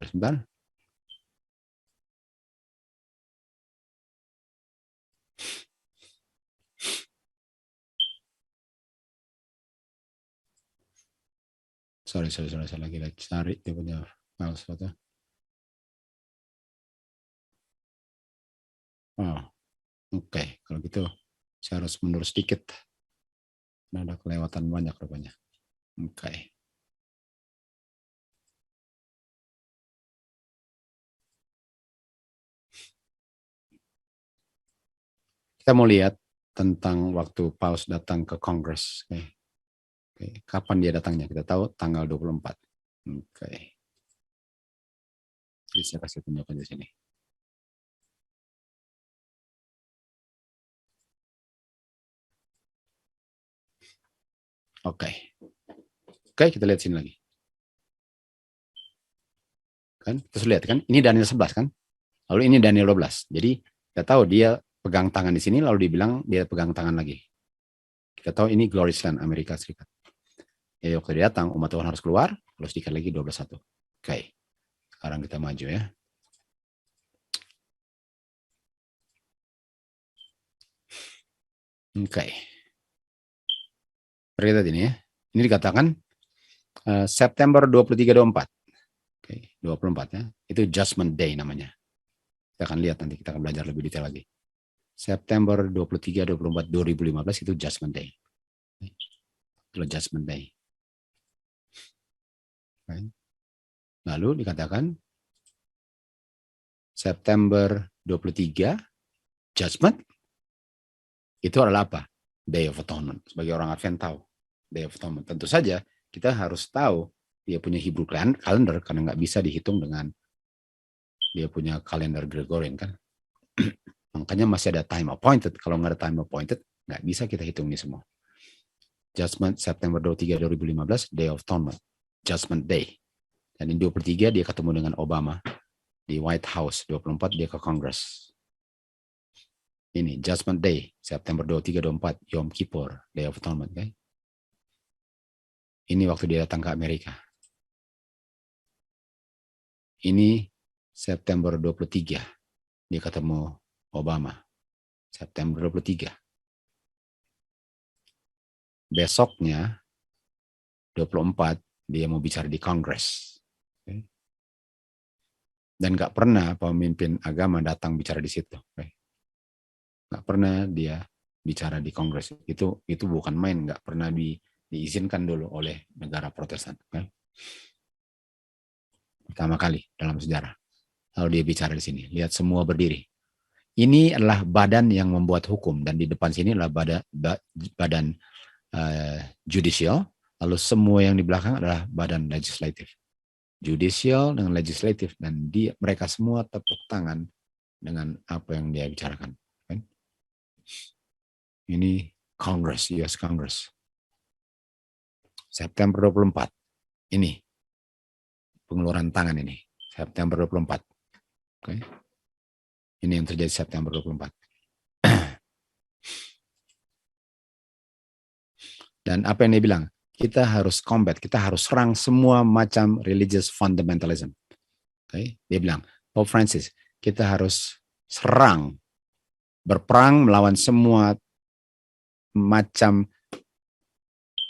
Sebentar. Sorry, saya lagi cari dia punya file sesuatu. Oh, oke. Kalau gitu saya harus mundur sedikit. Ada kelewatan banyak rupanya. Oke. Kita mau lihat tentang waktu Paus datang ke Kongres. Oke. Kapan dia datangnya? Kita tahu tanggal 24. Oke. Jadi saya kasih tunjukkan di sini. Oke. Oke, kita lihat sini lagi. Kan? Terus lihat kan, ini Daniel 11 kan? Lalu ini Daniel 12. Jadi kita tahu dia pegang tangan di sini, lalu dibilang dia pegang tangan lagi. Kita tahu ini Glorious Land, Amerika Serikat. Ya, waktu dia datang, umat Tuhan harus keluar, terus sedikit lagi 12:1. Oke. Sekarang kita maju ya. Oke. Perhatikan ini ya. Ini dikatakan September 23-24. Oke, 24 ya. Itu Judgment Day namanya. Kita akan lihat nanti, kita akan belajar lebih detail lagi. September 23-24 2015 itu Judgment Day. Itu Judgment Day. Lalu dikatakan September 23 Judgment itu adalah apa? Day of Atonement. Sebagai orang Advent tahu Day of Atonement. Tentu saja kita harus tahu dia punya Hebrew calendar karena nggak bisa dihitung dengan dia punya kalender Gregorian kan. Makanya masih ada time appointed. Kalau nggak ada time appointed, nggak bisa kita hitung ini semua. Judgment September 23 2015 Day of Atonement, Judgment Day. Dan di 23 dia ketemu dengan Obama di White House, 24 dia ke Congress. Ini Judgment Day September 23-24 Yom Kippur, Day of Atonement. Okay? Ini waktu dia datang ke Amerika. Ini September 23 dia ketemu Obama. September 23. Besoknya 24 dia mau bicara di Kongres. Okay? Dan nggak pernah pemimpin agama datang bicara di situ. Okay? Nggak pernah dia bicara di Kongres. Itu bukan main, nggak pernah diizinkan dulu oleh negara Protestan. Okay? Pertama kali dalam sejarah. Lalu dia bicara di sini. Lihat semua berdiri. Ini adalah badan yang membuat hukum dan di depan sini adalah badan judicial. Lalu semua yang di belakang adalah badan legislatif. Judicial dengan legislatif dan mereka semua tepuk tangan dengan apa yang dia bicarakan. Okay? Ini Congress, US Congress. September 24. Ini pengeluaran tangan ini, September 24. Oke. Ini yang terjadi September 24. Dan apa yang dia bilang? Kita harus combat, kita harus serang semua macam religious fundamentalism. Okay? Dia bilang, Pope Francis, kita harus serang, berperang melawan semua macam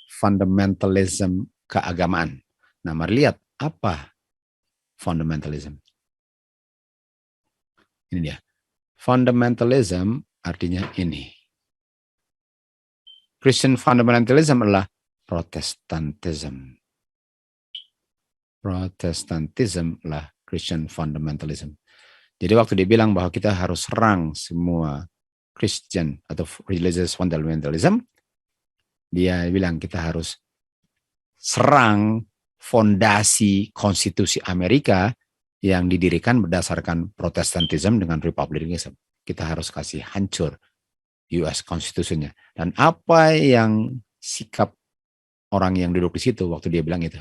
fundamentalism keagamaan. Nah, mari lihat apa fundamentalism. Ini dia. Fundamentalism artinya ini. Christian fundamentalism adalah Protestantism. Protestantism adalah Christian fundamentalism. Jadi waktu dia bilang bahwa kita harus serang semua Christian atau religious fundamentalism, dia bilang kita harus serang fondasi konstitusi Amerika yang didirikan berdasarkan Protestantism dengan Republicanism. Kita harus kasih hancur US Constitution-nya. Dan apa yang sikap orang yang duduk di situ waktu dia bilang itu?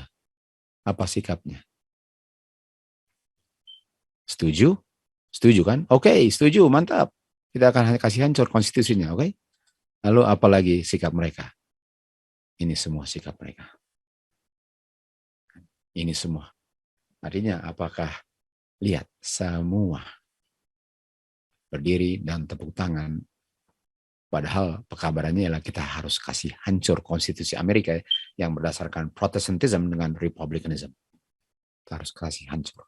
Apa sikapnya? Setuju? Setuju kan? Oke, setuju, mantap. Kita akan kasih hancur konstitusinya, oke? Lalu apa lagi sikap mereka? Ini semua sikap mereka. Ini semua. Artinya apakah lihat semua berdiri dan tepuk tangan. Padahal pekabarannya ialah kita harus kasih hancur konstitusi Amerika yang berdasarkan Protestantism dengan Republicanism. Kita harus kasih hancur.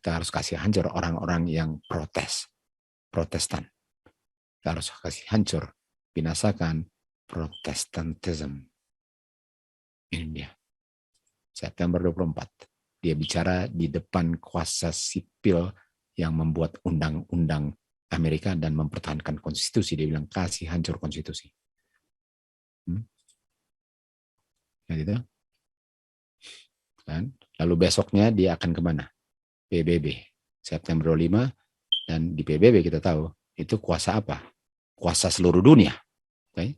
Kita harus kasih hancur orang-orang yang Protestan. Kita harus kasih hancur, binasakan Protestantism. Ini dia. September 24. Dia bicara di depan kuasa sipil yang membuat undang-undang Amerika dan mempertahankan konstitusi. Dia bilang kasih hancur konstitusi. Ya gitu. Kan? Lalu besoknya dia akan kemana? PBB. September 25. Dan di PBB kita tahu itu kuasa apa? Kuasa seluruh dunia. Okay?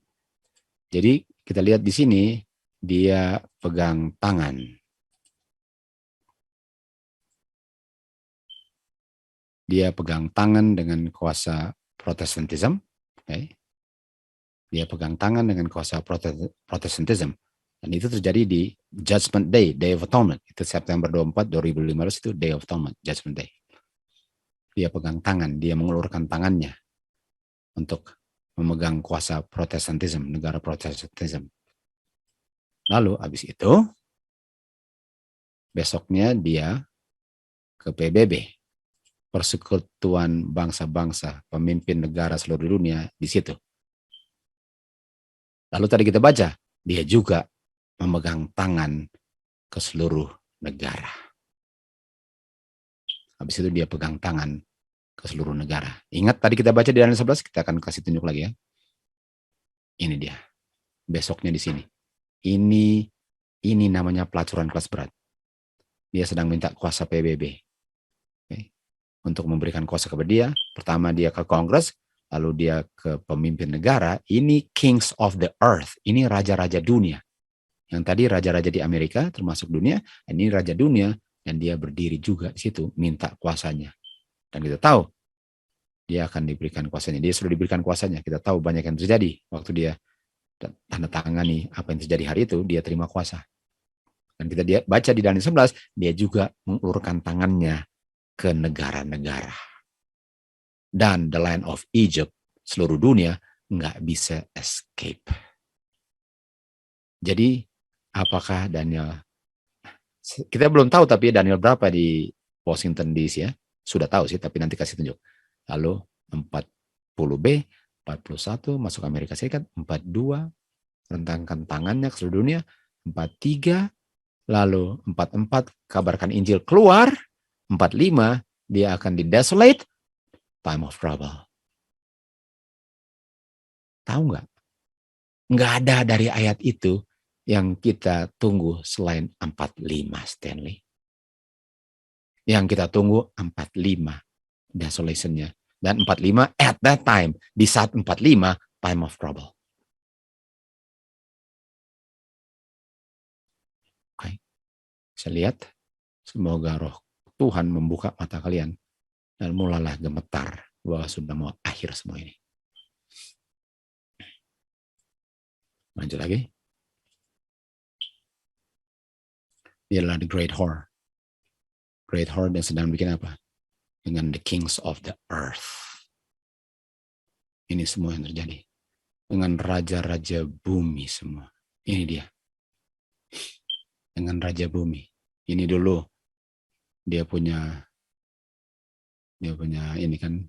Jadi kita lihat di sini dia pegang tangan. Dia pegang tangan dengan kuasa Protestantism. Okay? Dia pegang tangan dengan kuasa Protestantism. Dan itu terjadi di Judgment Day, Day of Atonement. Itu September 24, 2015 itu Day of Atonement, Judgment Day. Dia pegang tangan, dia mengulurkan tangannya untuk memegang kuasa Protestantism, negara Protestantism. Lalu habis itu, besoknya dia ke PBB, Persekutuan Bangsa-Bangsa, pemimpin negara seluruh dunia di situ. Lalu tadi kita baca, dia juga memegang tangan ke seluruh negara. Habis itu dia pegang tangan ke seluruh negara. Ingat tadi kita baca di Daniel 11, kita akan kasih tunjuk lagi ya. Ini dia. Besoknya di sini. Ini namanya pelacuran kelas berat. Dia sedang minta kuasa PBB. Okay. Untuk memberikan kuasa kepada dia. Pertama dia ke Kongres, lalu dia ke pemimpin negara. Ini kings of the earth. Ini raja-raja dunia. Yang tadi raja-raja di Amerika termasuk dunia, ini raja dunia dan dia berdiri juga di situ minta kuasanya. Dan kita tahu dia akan diberikan kuasanya. Dia sudah diberikan kuasanya. Kita tahu banyak yang terjadi waktu dia tanda tangani apa yang terjadi hari itu, dia terima kuasa. Dan kita baca di Daniel 11, dia juga mengulurkan tangannya ke negara-negara. Dan the land of Egypt, seluruh dunia, nggak bisa escape. Jadi, apakah Daniel, kita belum tahu tapi Daniel berapa di Washington DC ya, sudah tahu sih, tapi nanti kasih tunjuk. Lalu 40B, 41 masuk Amerika Serikat, 42 rentangkan tangannya ke seluruh dunia, 43 lalu 44 kabarkan Injil keluar, 45 dia akan di desolate, time of trouble. Tahu nggak? Nggak ada dari ayat itu yang kita tunggu selain 45 Stanley. Yang kita tunggu 45 desolationnya. Dan 45 at that time, di saat 45 time of trouble. Oke. Bisa lihat Semoga roh Tuhan membuka mata kalian dan mulailah gemetar bahwa sudah mau akhir semua ini. Lanjut lagi. Dia adalah the great whore. Great whore yang sedang bikin apa? Dengan the kings of the earth. Ini semua yang terjadi. Dengan raja-raja bumi semua. Ini dia. Dengan raja bumi. Ini dulu dia punya ini kan,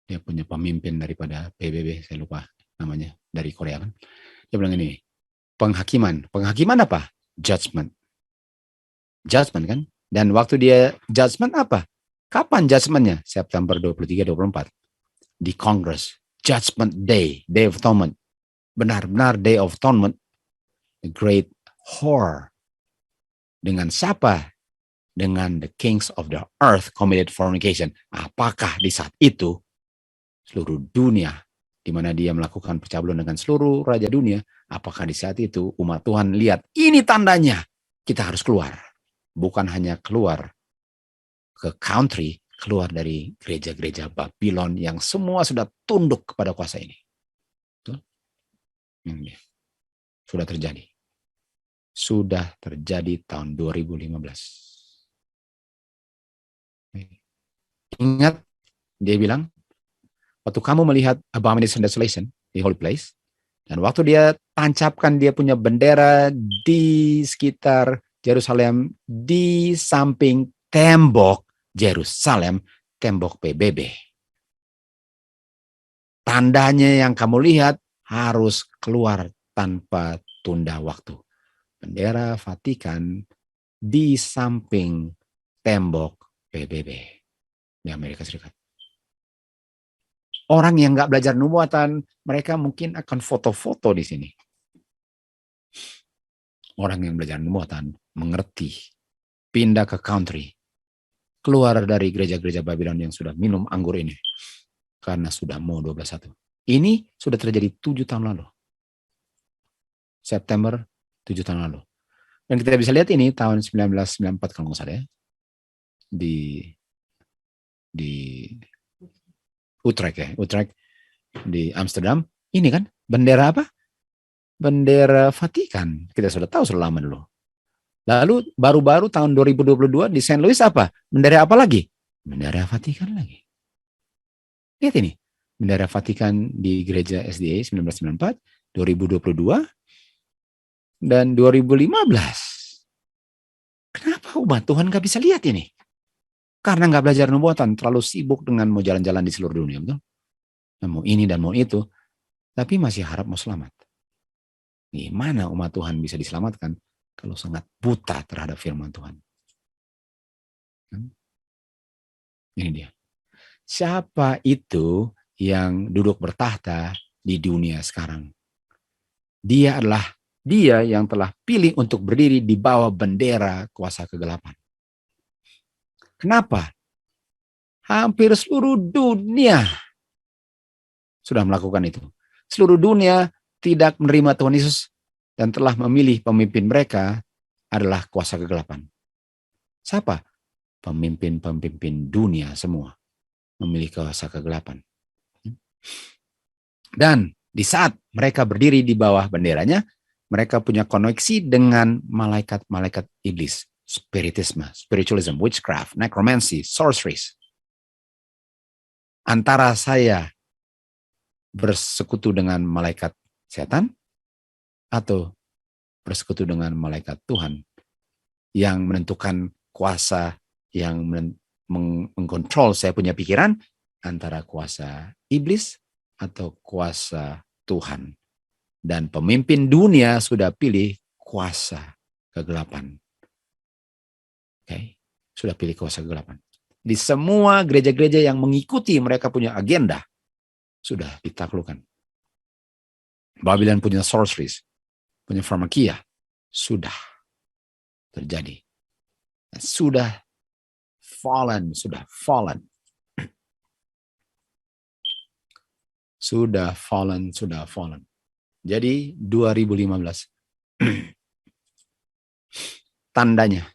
dia punya pemimpin daripada PBB, saya lupa namanya, dari Korea kan. Dia bilang ini, penghakiman apa? Judgment kan. Dan waktu dia judgment apa? Kapan judgmentnya? September 23-24 di Congress. Judgment Day, Day of Atonement. Benar-benar Day of Atonement. The great whore. Dengan siapa? Dengan the kings of the earth committed fornication. Apakah di saat itu seluruh dunia, di mana dia melakukan percabulan dengan seluruh raja dunia, apakah di saat itu umat Tuhan lihat, ini tandanya kita harus keluar. Bukan hanya keluar ke country, keluar dari gereja-gereja Babylon yang semua sudah tunduk kepada kuasa ini. Betul? Sudah terjadi. Sudah terjadi tahun 2015. Ingat, dia bilang, waktu kamu melihat abomination desolation di holy place, dan waktu dia tancapkan dia punya bendera di sekitar Yerusalem, di samping tembok Yerusalem, tembok PBB. Tandanya yang kamu lihat harus keluar tanpa tunda waktu. Bendera Vatikan di samping tembok PBB di Amerika Serikat. Orang yang nggak belajar nubuatan, mereka mungkin akan foto-foto di sini. Orang yang belajar nubuatan mengerti, pindah ke country, keluar dari gereja-gereja Babylon yang sudah minum anggur ini, karena sudah mau 12/1. Ini sudah terjadi 7 tahun lalu. September 7 tahun lalu. Dan kita bisa lihat ini tahun 1994 kalau nggak salah ya. Di Utrecht ya, Utrecht di Amsterdam. Ini kan bendera apa? Bendera Vatikan. Kita sudah tahu selama dulu. Lalu baru-baru tahun 2022 di Saint Louis apa? Bendera apa lagi? Bendera Vatikan lagi. Lihat ini. Bendera Vatikan di gereja SDA 1994, 2022, dan 2015. Kenapa umat Tuhan gak bisa lihat ini? Karena gak belajar nubuatan, terlalu sibuk dengan mau jalan-jalan di seluruh dunia. Betul? Mau ini dan mau itu, tapi masih harap mau selamat. Gimana umat Tuhan bisa diselamatkan kalau sangat buta terhadap firman Tuhan? Ini dia. Siapa itu yang duduk bertahta di dunia sekarang? Dia adalah dia yang telah pilih untuk berdiri di bawah bendera kuasa kegelapan. Kenapa? Hampir seluruh dunia sudah melakukan itu. Seluruh dunia tidak menerima Tuhan Yesus dan telah memilih pemimpin mereka adalah kuasa kegelapan. Siapa? Pemimpin-pemimpin dunia semua memilih kuasa kegelapan. Dan di saat mereka berdiri di bawah benderanya, mereka punya koneksi dengan malaikat-malaikat iblis. Spiritisme, spiritualism, witchcraft, necromancy, sorceries. Antara saya bersekutu dengan malaikat setan atau bersekutu dengan malaikat Tuhan yang menentukan kuasa, yang mengkontrol saya punya pikiran, antara kuasa iblis atau kuasa Tuhan. Dan pemimpin dunia sudah pilih kuasa kegelapan. Sudah pilih kuasa kegelapan. Di semua gereja-gereja yang mengikuti mereka punya agenda, sudah ditaklukkan. Babylon punya sorceries, punya pharmakia, sudah terjadi. Sudah fallen. Sudah fallen. Jadi 2015. tandanya.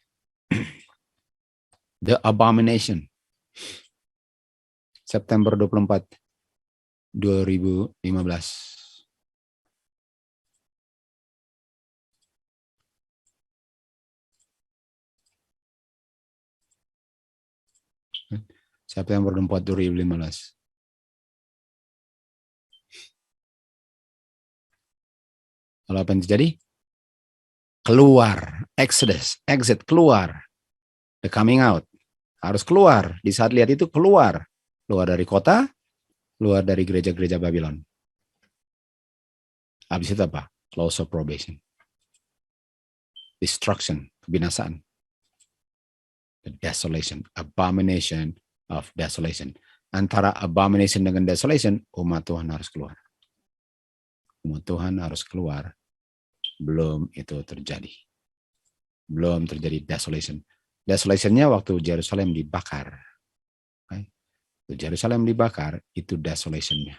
The Abomination. September 24, 2015. September 24, 2015. Lalu apa yang terjadi? Keluar, exit, keluar. The coming out. Harus keluar. Di saat lihat itu keluar. Keluar dari kota, keluar dari gereja-gereja Babylon. Habis itu apa? Close of probation. Destruction, kebinasaan. The desolation, abomination of desolation. Antara abomination dengan desolation, umat Tuhan harus keluar. Umat Tuhan harus keluar. Belum itu terjadi. Belum terjadi desolation. Desolationnya waktu Yerusalem dibakar. Okay? Yerusalem dibakar, itu desolationnya.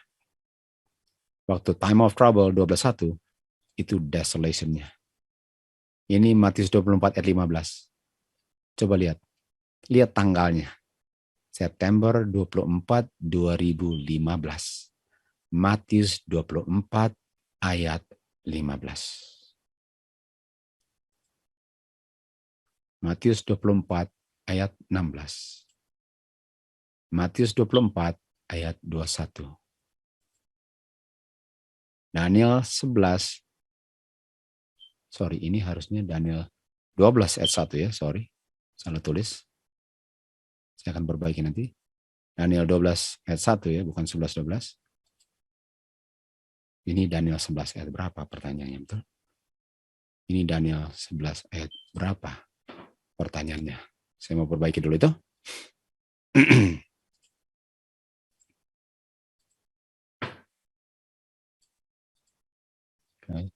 Waktu time of trouble 12:1, itu desolationnya. Ini Matius 24 ayat 15. Coba lihat. Lihat tanggalnya. September 24, 2015. Matius 24 ayat 15. Matius 24 ayat 16. Matius 24 ayat 21. Daniel 11. Sorry, ini harusnya Daniel 12 ayat 1 ya, sorry. Salah tulis. Saya akan perbaiki nanti. Daniel 12 ayat 1 ya, bukan 11-12. Ini Daniel 11 ayat berapa pertanyaannya, betul? Ini Daniel 11 ayat berapa pertanyaannya? Saya mau perbaiki dulu itu. Okay.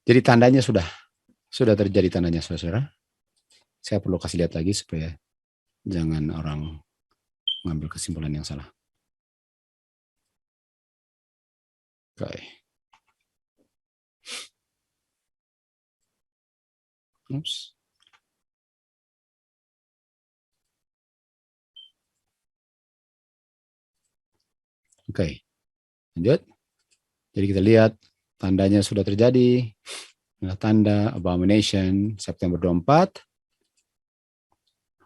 Jadi tandanya sudah terjadi tandanya, saudara. Saya perlu kasih lihat lagi supaya jangan orang mengambil kesimpulan yang salah. Oke. Okay. Oops. Oke, lanjut. Jadi kita lihat tandanya sudah terjadi. Nah, tanda abomination September 24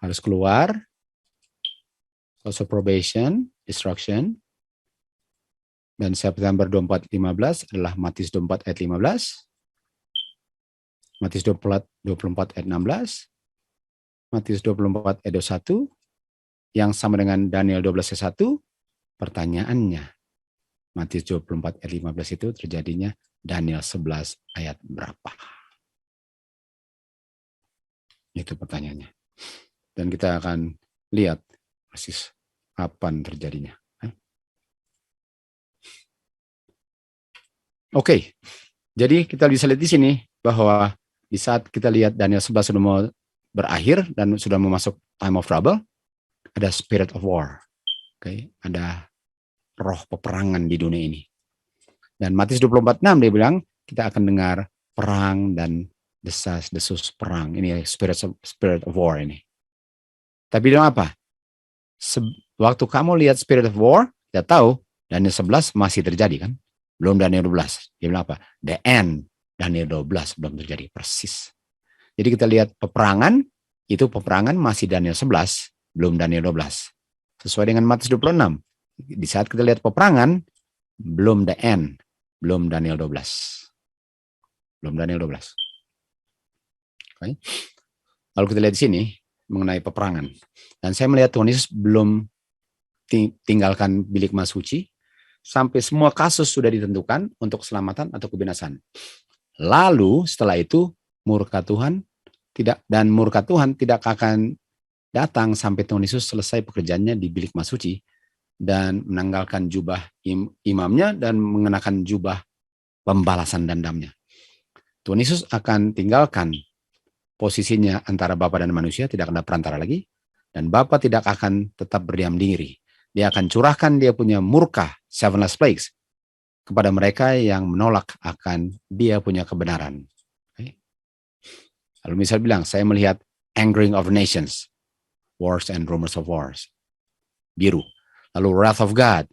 harus keluar. Also probation, destruction. Dan September 24 15 adalah Matius 24 ayat 15. Matius 24 ayat 16. Matius 24 ayat 21. Yang sama dengan Daniel 12 ayat 1. Pertanyaannya, Matius 24 ayat 15 itu terjadinya Daniel 11 ayat berapa? Itu pertanyaannya. Dan kita akan lihat persis kapan terjadinya. Oke, jadi kita bisa lihat di sini bahwa di saat kita lihat Daniel 11 sudah mau berakhir dan sudah memasuk time of trouble, ada spirit of war. Oke, ada roh peperangan di dunia ini. Dan Matius 24:6 dia bilang kita akan dengar perang dan desas-desus perang. Ini spirit of war ini. Tapi dia apa? Waktu kamu lihat spirit of war, dia tahu Daniel 11 masih terjadi kan? Belum Daniel 12. Dia bilang apa? The end. Daniel 12 belum terjadi persis. Jadi kita lihat peperangan, itu peperangan masih Daniel 11, belum Daniel 12. Sesuai dengan Matius 26. Di saat kita lihat peperangan, belum the end, belum Daniel 12. Belum Daniel 12. Okay. Lalu kita lihat di sini mengenai peperangan. Dan saya melihat Tuhan Yesus belum tinggalkan bilik mas suci sampai semua kasus sudah ditentukan untuk keselamatan atau kebinasaan. Lalu setelah itu murka Tuhan tidak akan datang sampai Tuhan Yesus selesai pekerjaannya di bilik mas suci dan menanggalkan jubah imamnya dan mengenakan jubah pembalasan dendamnya. Tuhan Yesus akan tinggalkan posisinya antara Bapa dan manusia, tidak ada perantara lagi, dan Bapa tidak akan tetap berdiam diri. Dia akan curahkan dia punya murka, 7 last plagues, kepada mereka yang menolak akan dia punya kebenaran. Okay. Lalu misal bilang, saya melihat angering of nations, wars and rumors of wars, biru. Lalu wrath of God,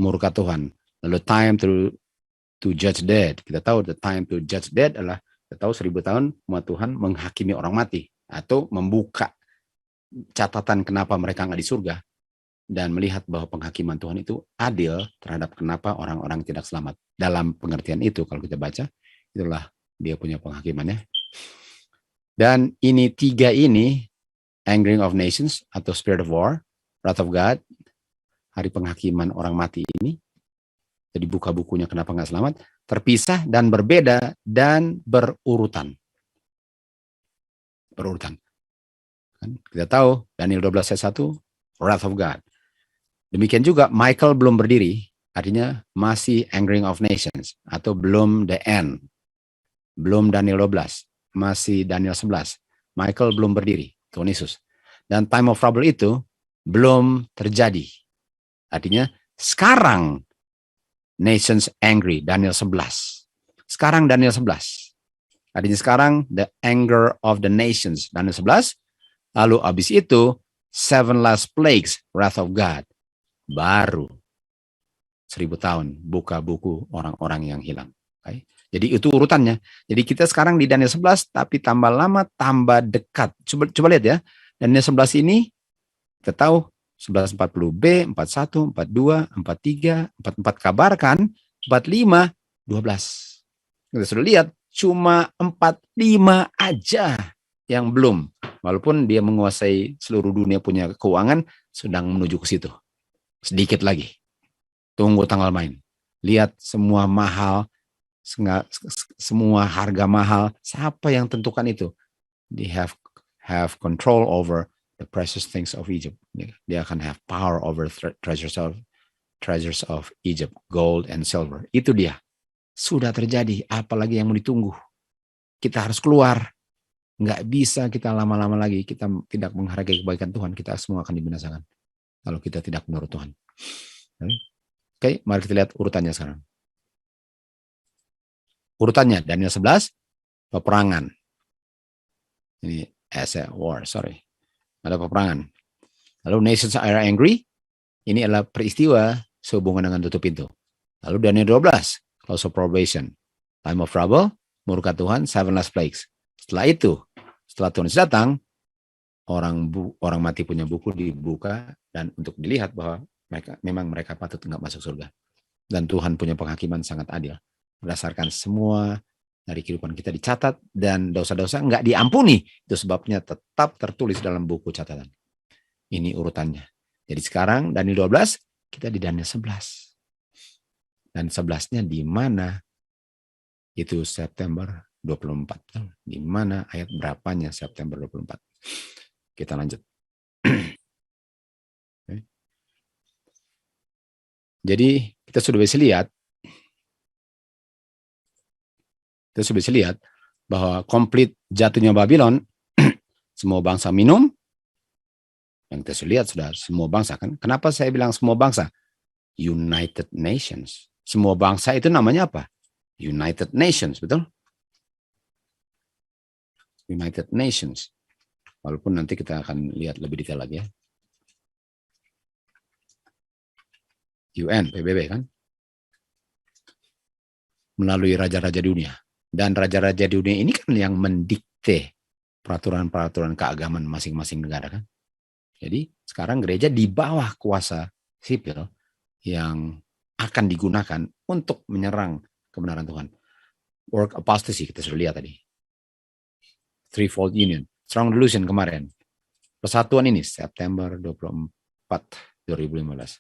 murka Tuhan. Lalu time to judge dead. Kita tahu the time to judge dead adalah, kita tahu 1000 tahun umat Tuhan menghakimi orang mati atau membuka catatan kenapa mereka nggak di surga dan melihat bahwa penghakiman Tuhan itu adil terhadap kenapa orang-orang tidak selamat. Dalam pengertian itu kalau kita baca, itulah dia punya penghakimannya. Dan ini 3 ini, angering of nations atau spirit of war, wrath of God, hari penghakiman orang mati ini, jadi buka bukunya kenapa nggak selamat, terpisah dan berbeda dan berurutan. Berurutan. Kita tahu Daniel 12 ayat 1, wrath of God. Demikian juga Michael belum berdiri, artinya masih angering of nations, atau belum the end. Belum Daniel 12, masih Daniel 11. Michael belum berdiri, Tuhan Yesus. Dan time of trouble itu belum terjadi. Artinya sekarang nations angry, Daniel 11. Sekarang Daniel 11. Artinya sekarang the anger of the nations, Daniel 11. Lalu habis itu 7 last plagues, wrath of God. Baru 1000 tahun buka buku orang-orang yang hilang. Okay. Jadi itu urutannya. Jadi kita sekarang di Daniel 11, tapi tambah lama tambah dekat. Coba lihat ya. Daniel 11 ini kita tahu 1140b, 41, 42, 43, 44 kabarkan, 45, 12. Kita sudah lihat cuma 45 aja yang belum. Walaupun dia menguasai seluruh dunia punya keuangan, sedang menuju ke situ. Sedikit lagi. Tunggu tanggal main. Lihat semua mahal, semua harga mahal. Siapa yang tentukan itu? They have control over the precious things of Egypt. Dia akan have power over treasures of Egypt, gold and silver. Itu dia. Sudah terjadi. Apalagi yang mau ditunggu? Kita harus keluar. Nggak bisa kita lama-lama lagi. Kita tidak menghargai kebaikan Tuhan. Kita semua akan dibinasakan kalau kita tidak menurut Tuhan. Oke, mari kita lihat urutannya sekarang. Urutannya Daniel 11, peperangan. Ini as a war, sorry. Ada peperangan. Lalu nations are angry. Ini adalah peristiwa sehubungan dengan tutup pintu. Lalu Daniel 12, close of probation. Time of trouble, murka Tuhan, 7 last plagues. Setelah itu, setelah Tuhan datang, orang mati punya buku dibuka dan untuk dilihat bahwa mereka patut nggak masuk surga. Dan Tuhan punya penghakiman sangat adil. Berdasarkan semua dari kehidupan kita dicatat dan dosa-dosa nggak diampuni. Itu sebabnya tetap tertulis dalam buku catatan. Ini urutannya. Jadi sekarang Daniel 12, kita di Daniel 11. Dan 11-nya di mana? Itu September 24. Di mana ayat berapanya September 24? Kita lanjut. Okay. Jadi kita sudah bisa lihat bahwa komplit jatuhnya Babylon, semua bangsa minum. Yang kita sudah lihat sudah semua bangsa kan. Kenapa saya bilang semua bangsa? United Nations. Semua bangsa itu namanya apa? United Nations, betul? United Nations. Walaupun nanti kita akan lihat lebih detail lagi ya. UN, PBB kan? Melalui raja-raja dunia. Dan raja-raja dunia ini kan yang mendikte peraturan-peraturan keagamaan masing-masing negara kan. Jadi sekarang gereja di bawah kuasa sipil yang akan digunakan untuk menyerang kebenaran Tuhan. Work apostasy kita sudah lihat tadi. Threefold union. Strong delusion kemarin. Persatuan ini September 24, 2015.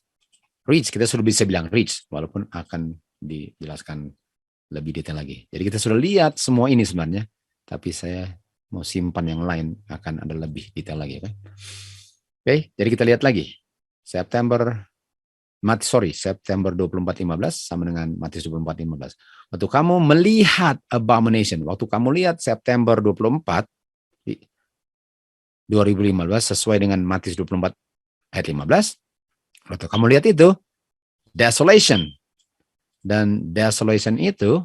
Reach, kita sudah bisa bilang reach, walaupun akan dijelaskan lebih detail lagi. Jadi kita sudah lihat semua ini sebenarnya, tapi saya mau simpan yang lain, akan ada lebih detail lagi. Oke, jadi kita lihat lagi. September 24:15 sama dengan Matius 24:15. Waktu kamu melihat abomination, waktu kamu lihat September 24, 2015 sesuai dengan Matius 24 ayat 15, waktu kamu lihat itu, desolation, Dan desolation itu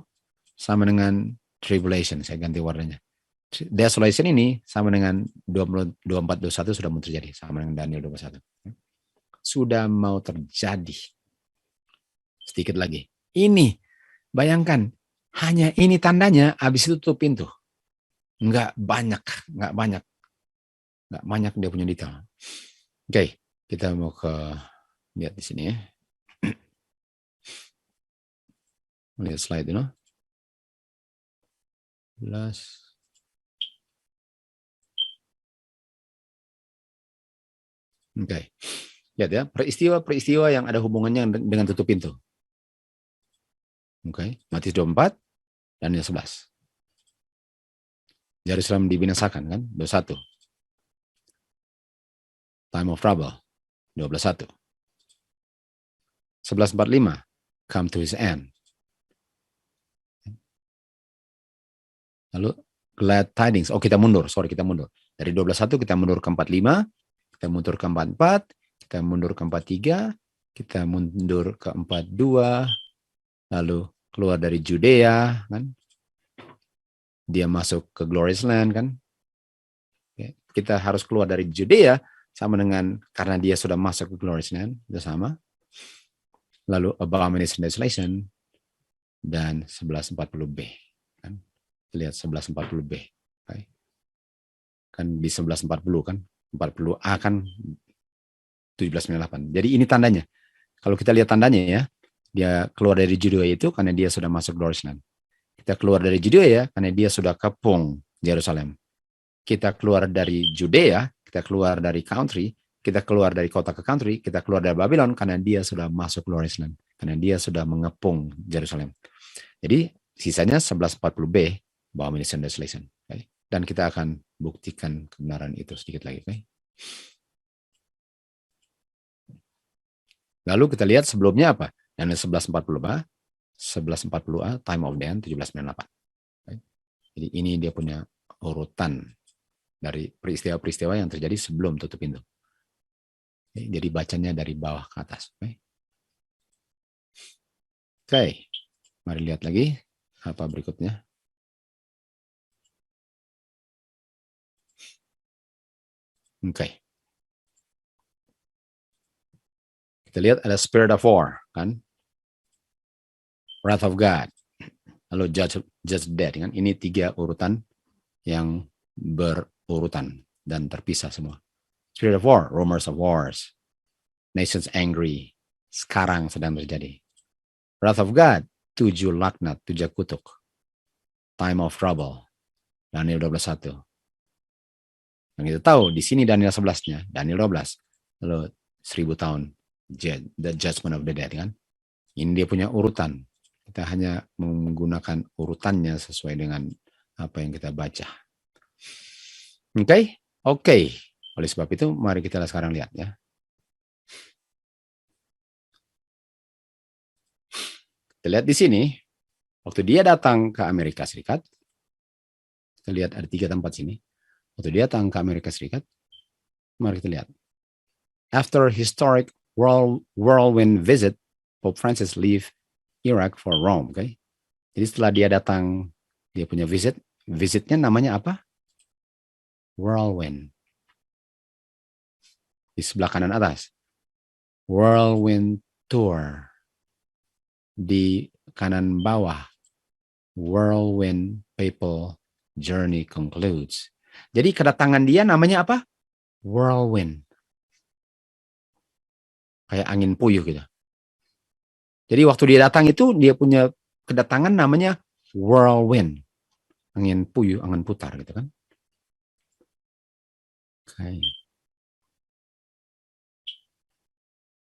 sama dengan tribulation. Saya ganti warnanya. Desolation ini sama dengan 24-21 sudah mau terjadi. Sama dengan Daniel 21. Sudah mau terjadi. Sedikit lagi. Ini, bayangkan. Hanya ini tandanya, habis itu tutup pintu. Nggak banyak. Nggak banyak dia punya detail. Oke, kita mau lihat di sini ya. Lihat slide dulu. Oke. Lihat ya, peristiwa-peristiwa yang ada hubungannya dengan tutup pintu. Oke, Matius 24 dan 11. Yerusalem dibinasakan kan, 21. Time of trouble, 12:1. 11:45, come to his end. Lalu glad tidings. Oh, kita mundur. Kita mundur. Dari 12:1 kita mundur ke 45, kita mundur ke 44, kita mundur ke 43, kita mundur ke 42, lalu keluar dari Judea kan. Dia masuk ke Glorious Land kan. Kita harus keluar dari Judea sama dengan karena dia sudah masuk ke Glorious Land, itu sama. Lalu abomination desolation dan 1140B kan. Lihat 1140B. Okay. Kan di 1140 kan, 40A kan 1798. Jadi ini tandanya. Kalau kita lihat tandanya ya, dia keluar dari Judea itu karena dia sudah masuk Glorious Land. Kita keluar dari Judea ya karena dia sudah kepung Yerusalem. Kita keluar dari Judea, kita keluar dari country, kita keluar dari kota ke country, kita keluar dari Babylon karena dia sudah masuk Glorious Land, karena dia sudah mengepung Yerusalem. Jadi sisanya 1140B, abomination desolation. Okay? Dan kita akan buktikan kebenaran itu sedikit lagi. Okay? Lalu kita lihat sebelumnya apa? Dan 1140A, 1140A, time of the end 1798. Okay? Jadi ini dia punya urutan dari peristiwa-peristiwa yang terjadi sebelum tutup pintu. Okay? Jadi bacanya dari bawah ke atas. Okay. Mari lihat lagi apa berikutnya. Oke. Kita lihat ada spirit of war, kan? Wrath of God. Lalu judge dead, kan? Ini 3 urutan yang berurutan dan terpisah semua. Spirit of war, rumors of wars. Nations angry. Sekarang sedang terjadi. Wrath of God, 7 laknat, 7 kutuk. Time of trouble. Daniel 12:1. Yang kita tahu di sini Daniel 11-nya, Daniel 12. Lalu 1000 tahun the judgment of the dead, kan? Ini dia punya urutan. Kita hanya menggunakan urutannya sesuai dengan apa yang kita baca. Oke? Oleh sebab itu mari kita sekarang lihat ya. Kita lihat di sini waktu dia datang ke Amerika Serikat. Kita lihat ada 3 tempat sini. Waktu dia datang ke Amerika Serikat, mari kita lihat. After historic whirlwind visit, Pope Francis leave Iraq for Rome. Okay? Jadi setelah dia datang, dia punya visitnya namanya apa? Whirlwind. Di sebelah kanan atas. Whirlwind tour. Di kanan bawah. Whirlwind papal journey concludes. Jadi kedatangan dia namanya apa? Whirlwind. Kayak angin puyuh gitu. Jadi waktu dia datang itu dia punya kedatangan namanya whirlwind. Angin puyuh, angin putar gitu kan. Okay.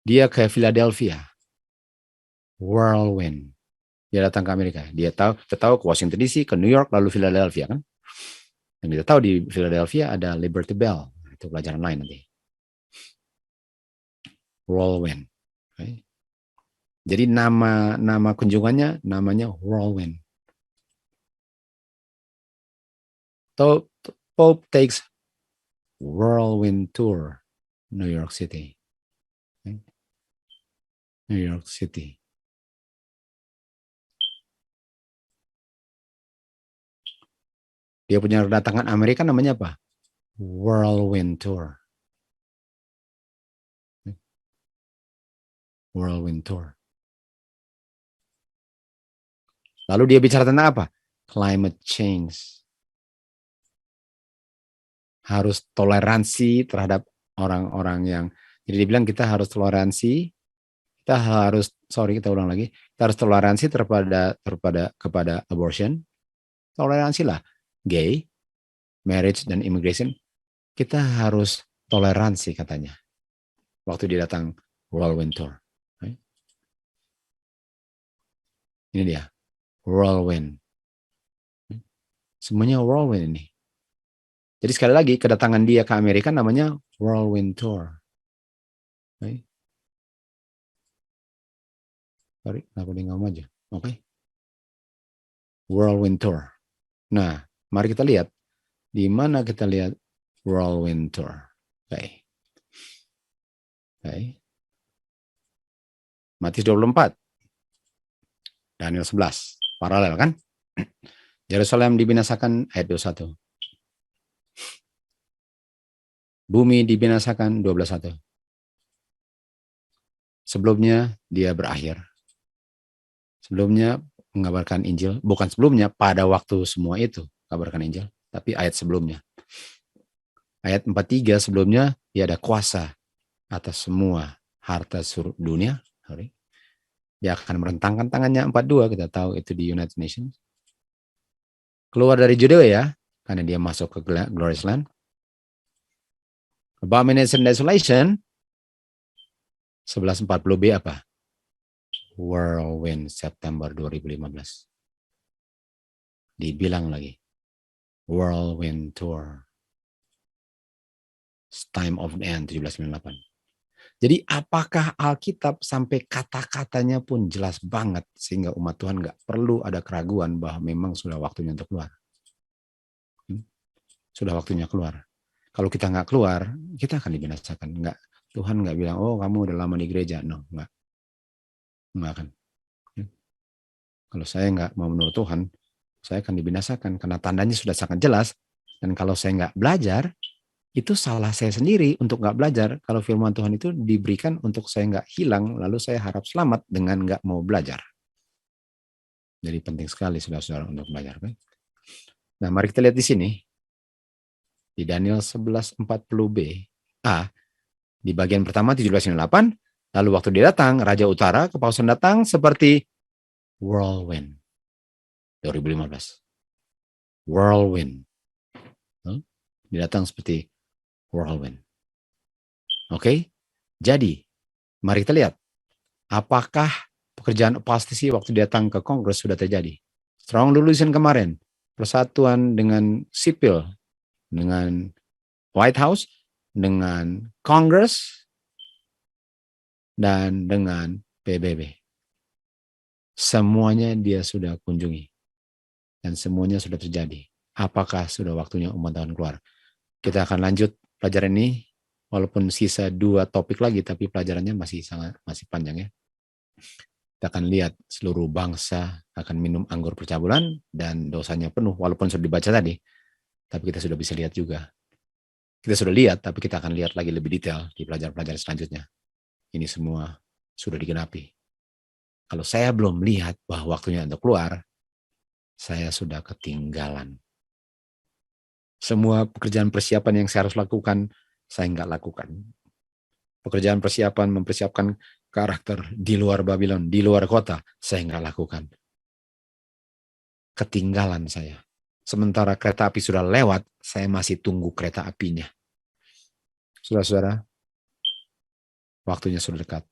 Dia ke Philadelphia. Whirlwind. Dia datang ke Amerika. Dia tahu ke Washington DC, ke New York, lalu Philadelphia kan. Yang kita tahu di Philadelphia ada Liberty Bell. Itu pelajaran lain nanti. Whirlwind. Okay. Jadi nama kunjungannya namanya Whirlwind. Pope takes whirlwind tour New York City. Okay. New York City. Dia punya kedatangan Amerika namanya apa? Whirlwind Tour. Whirlwind Tour. Lalu dia bicara tentang apa? Climate change. Harus toleransi terhadap orang-orang yang, jadi dibilang kita harus toleransi, kita ulang lagi, kita harus toleransi kepada abortion, toleransi lah, gay, marriage dan immigration, kita harus toleransi katanya. Waktu dia datang Whirlwind Tour. Ini dia, Whirlwind. Semuanya Whirlwind ini. Jadi sekali lagi, kedatangan dia ke Amerika namanya Whirlwind Tour. Sorry, kenapa dia nggak maju? Oke. Whirlwind Tour. Nah, mari kita lihat. Di mana kita lihat Whirlwind Tour? Oke. Matius 24. Daniel 11. Paralel kan? Yerusalem dibinasakan ayat 21. Bumi dibinasakan 12:1. Sebelumnya dia berakhir. Sebelumnya mengabarkan Injil, bukan sebelumnya, pada waktu semua itu kabarkan Injil, tapi ayat sebelumnya. Ayat 43 sebelumnya dia ada kuasa atas semua harta seluruh dunia. Dia akan merentangkan tangannya 42, kita tahu itu di United Nations. Keluar dari Judea ya, karena dia masuk ke Glorious Land. Abomination and Desolation 1140B apa? Whirlwind September 2015. Dibilang lagi Whirlwind Tour. Time of the End 1798. Jadi apakah Alkitab sampai kata-katanya pun jelas banget sehingga umat Tuhan nggak perlu ada keraguan bahwa memang sudah waktunya untuk keluar. Sudah waktunya keluar. Kalau kita nggak keluar, kita akan dibinasakan. Nggak, Tuhan nggak bilang, oh kamu udah lama di gereja. No, nggak akan. Kalau saya nggak mau menurut Tuhan, saya akan dibinasakan karena tandanya sudah sangat jelas. Dan kalau saya nggak belajar, itu salah saya sendiri untuk nggak belajar. Kalau firman Tuhan itu diberikan untuk saya nggak hilang, lalu saya harap selamat dengan nggak mau belajar. Jadi penting sekali saudara-saudara untuk belajar. Nah, mari kita lihat di sini. Di Daniel 1140b. Di bagian pertama 1798, lalu waktu dia datang, Raja Utara, kepausan datang seperti whirlwind. 2015. Whirlwind. Dia datang seperti whirlwind. Oke? Jadi, mari kita lihat. Apakah pekerjaan apostasi waktu datang ke Kongres sudah terjadi? Strong Resolution kemarin, persatuan dengan sipil, dengan White House, dengan Congress, dan dengan PBB. Semuanya dia sudah kunjungi. Dan semuanya sudah terjadi. Apakah sudah waktunya umat Tuhan keluar? Kita akan lanjut pelajaran ini, walaupun sisa 2 topik lagi, tapi pelajarannya masih panjang ya. Kita akan lihat seluruh bangsa akan minum anggur percabulan dan dosanya penuh, walaupun sudah dibaca tadi. Tapi kita sudah bisa lihat juga. Kita sudah lihat, tapi kita akan lihat lagi lebih detail di pelajaran-pelajaran selanjutnya. Ini semua sudah digenapi. Kalau saya belum melihat bahwa waktunya untuk keluar, saya sudah ketinggalan. Semua pekerjaan persiapan yang saya harus lakukan, saya nggak lakukan. Pekerjaan persiapan, mempersiapkan karakter di luar Babylon, di luar kota, saya nggak lakukan. Ketinggalan saya. Sementara kereta api sudah lewat, saya masih tunggu kereta apinya. Saudara-saudara, waktunya sudah dekat.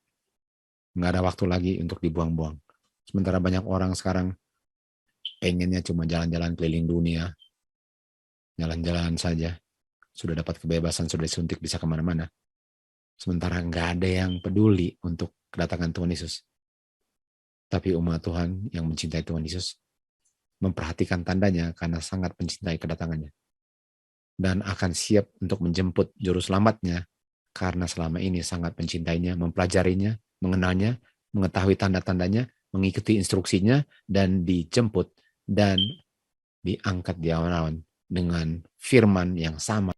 Nggak ada waktu lagi untuk dibuang-buang. Sementara banyak orang sekarang pengennya cuma jalan-jalan keliling dunia, jalan-jalan saja, sudah dapat kebebasan, sudah disuntik, bisa kemana-mana. Sementara nggak ada yang peduli untuk kedatangan Tuhan Yesus. Tapi umat Tuhan yang mencintai Tuhan Yesus memperhatikan tandanya karena sangat mencintai kedatangannya. Dan akan siap untuk menjemput juru selamatnya karena selama ini sangat mencintainya, mempelajarinya, mengenalnya, mengetahui tanda-tandanya, mengikuti instruksinya, dan dijemput dan diangkat di awan-awan dengan firman yang sama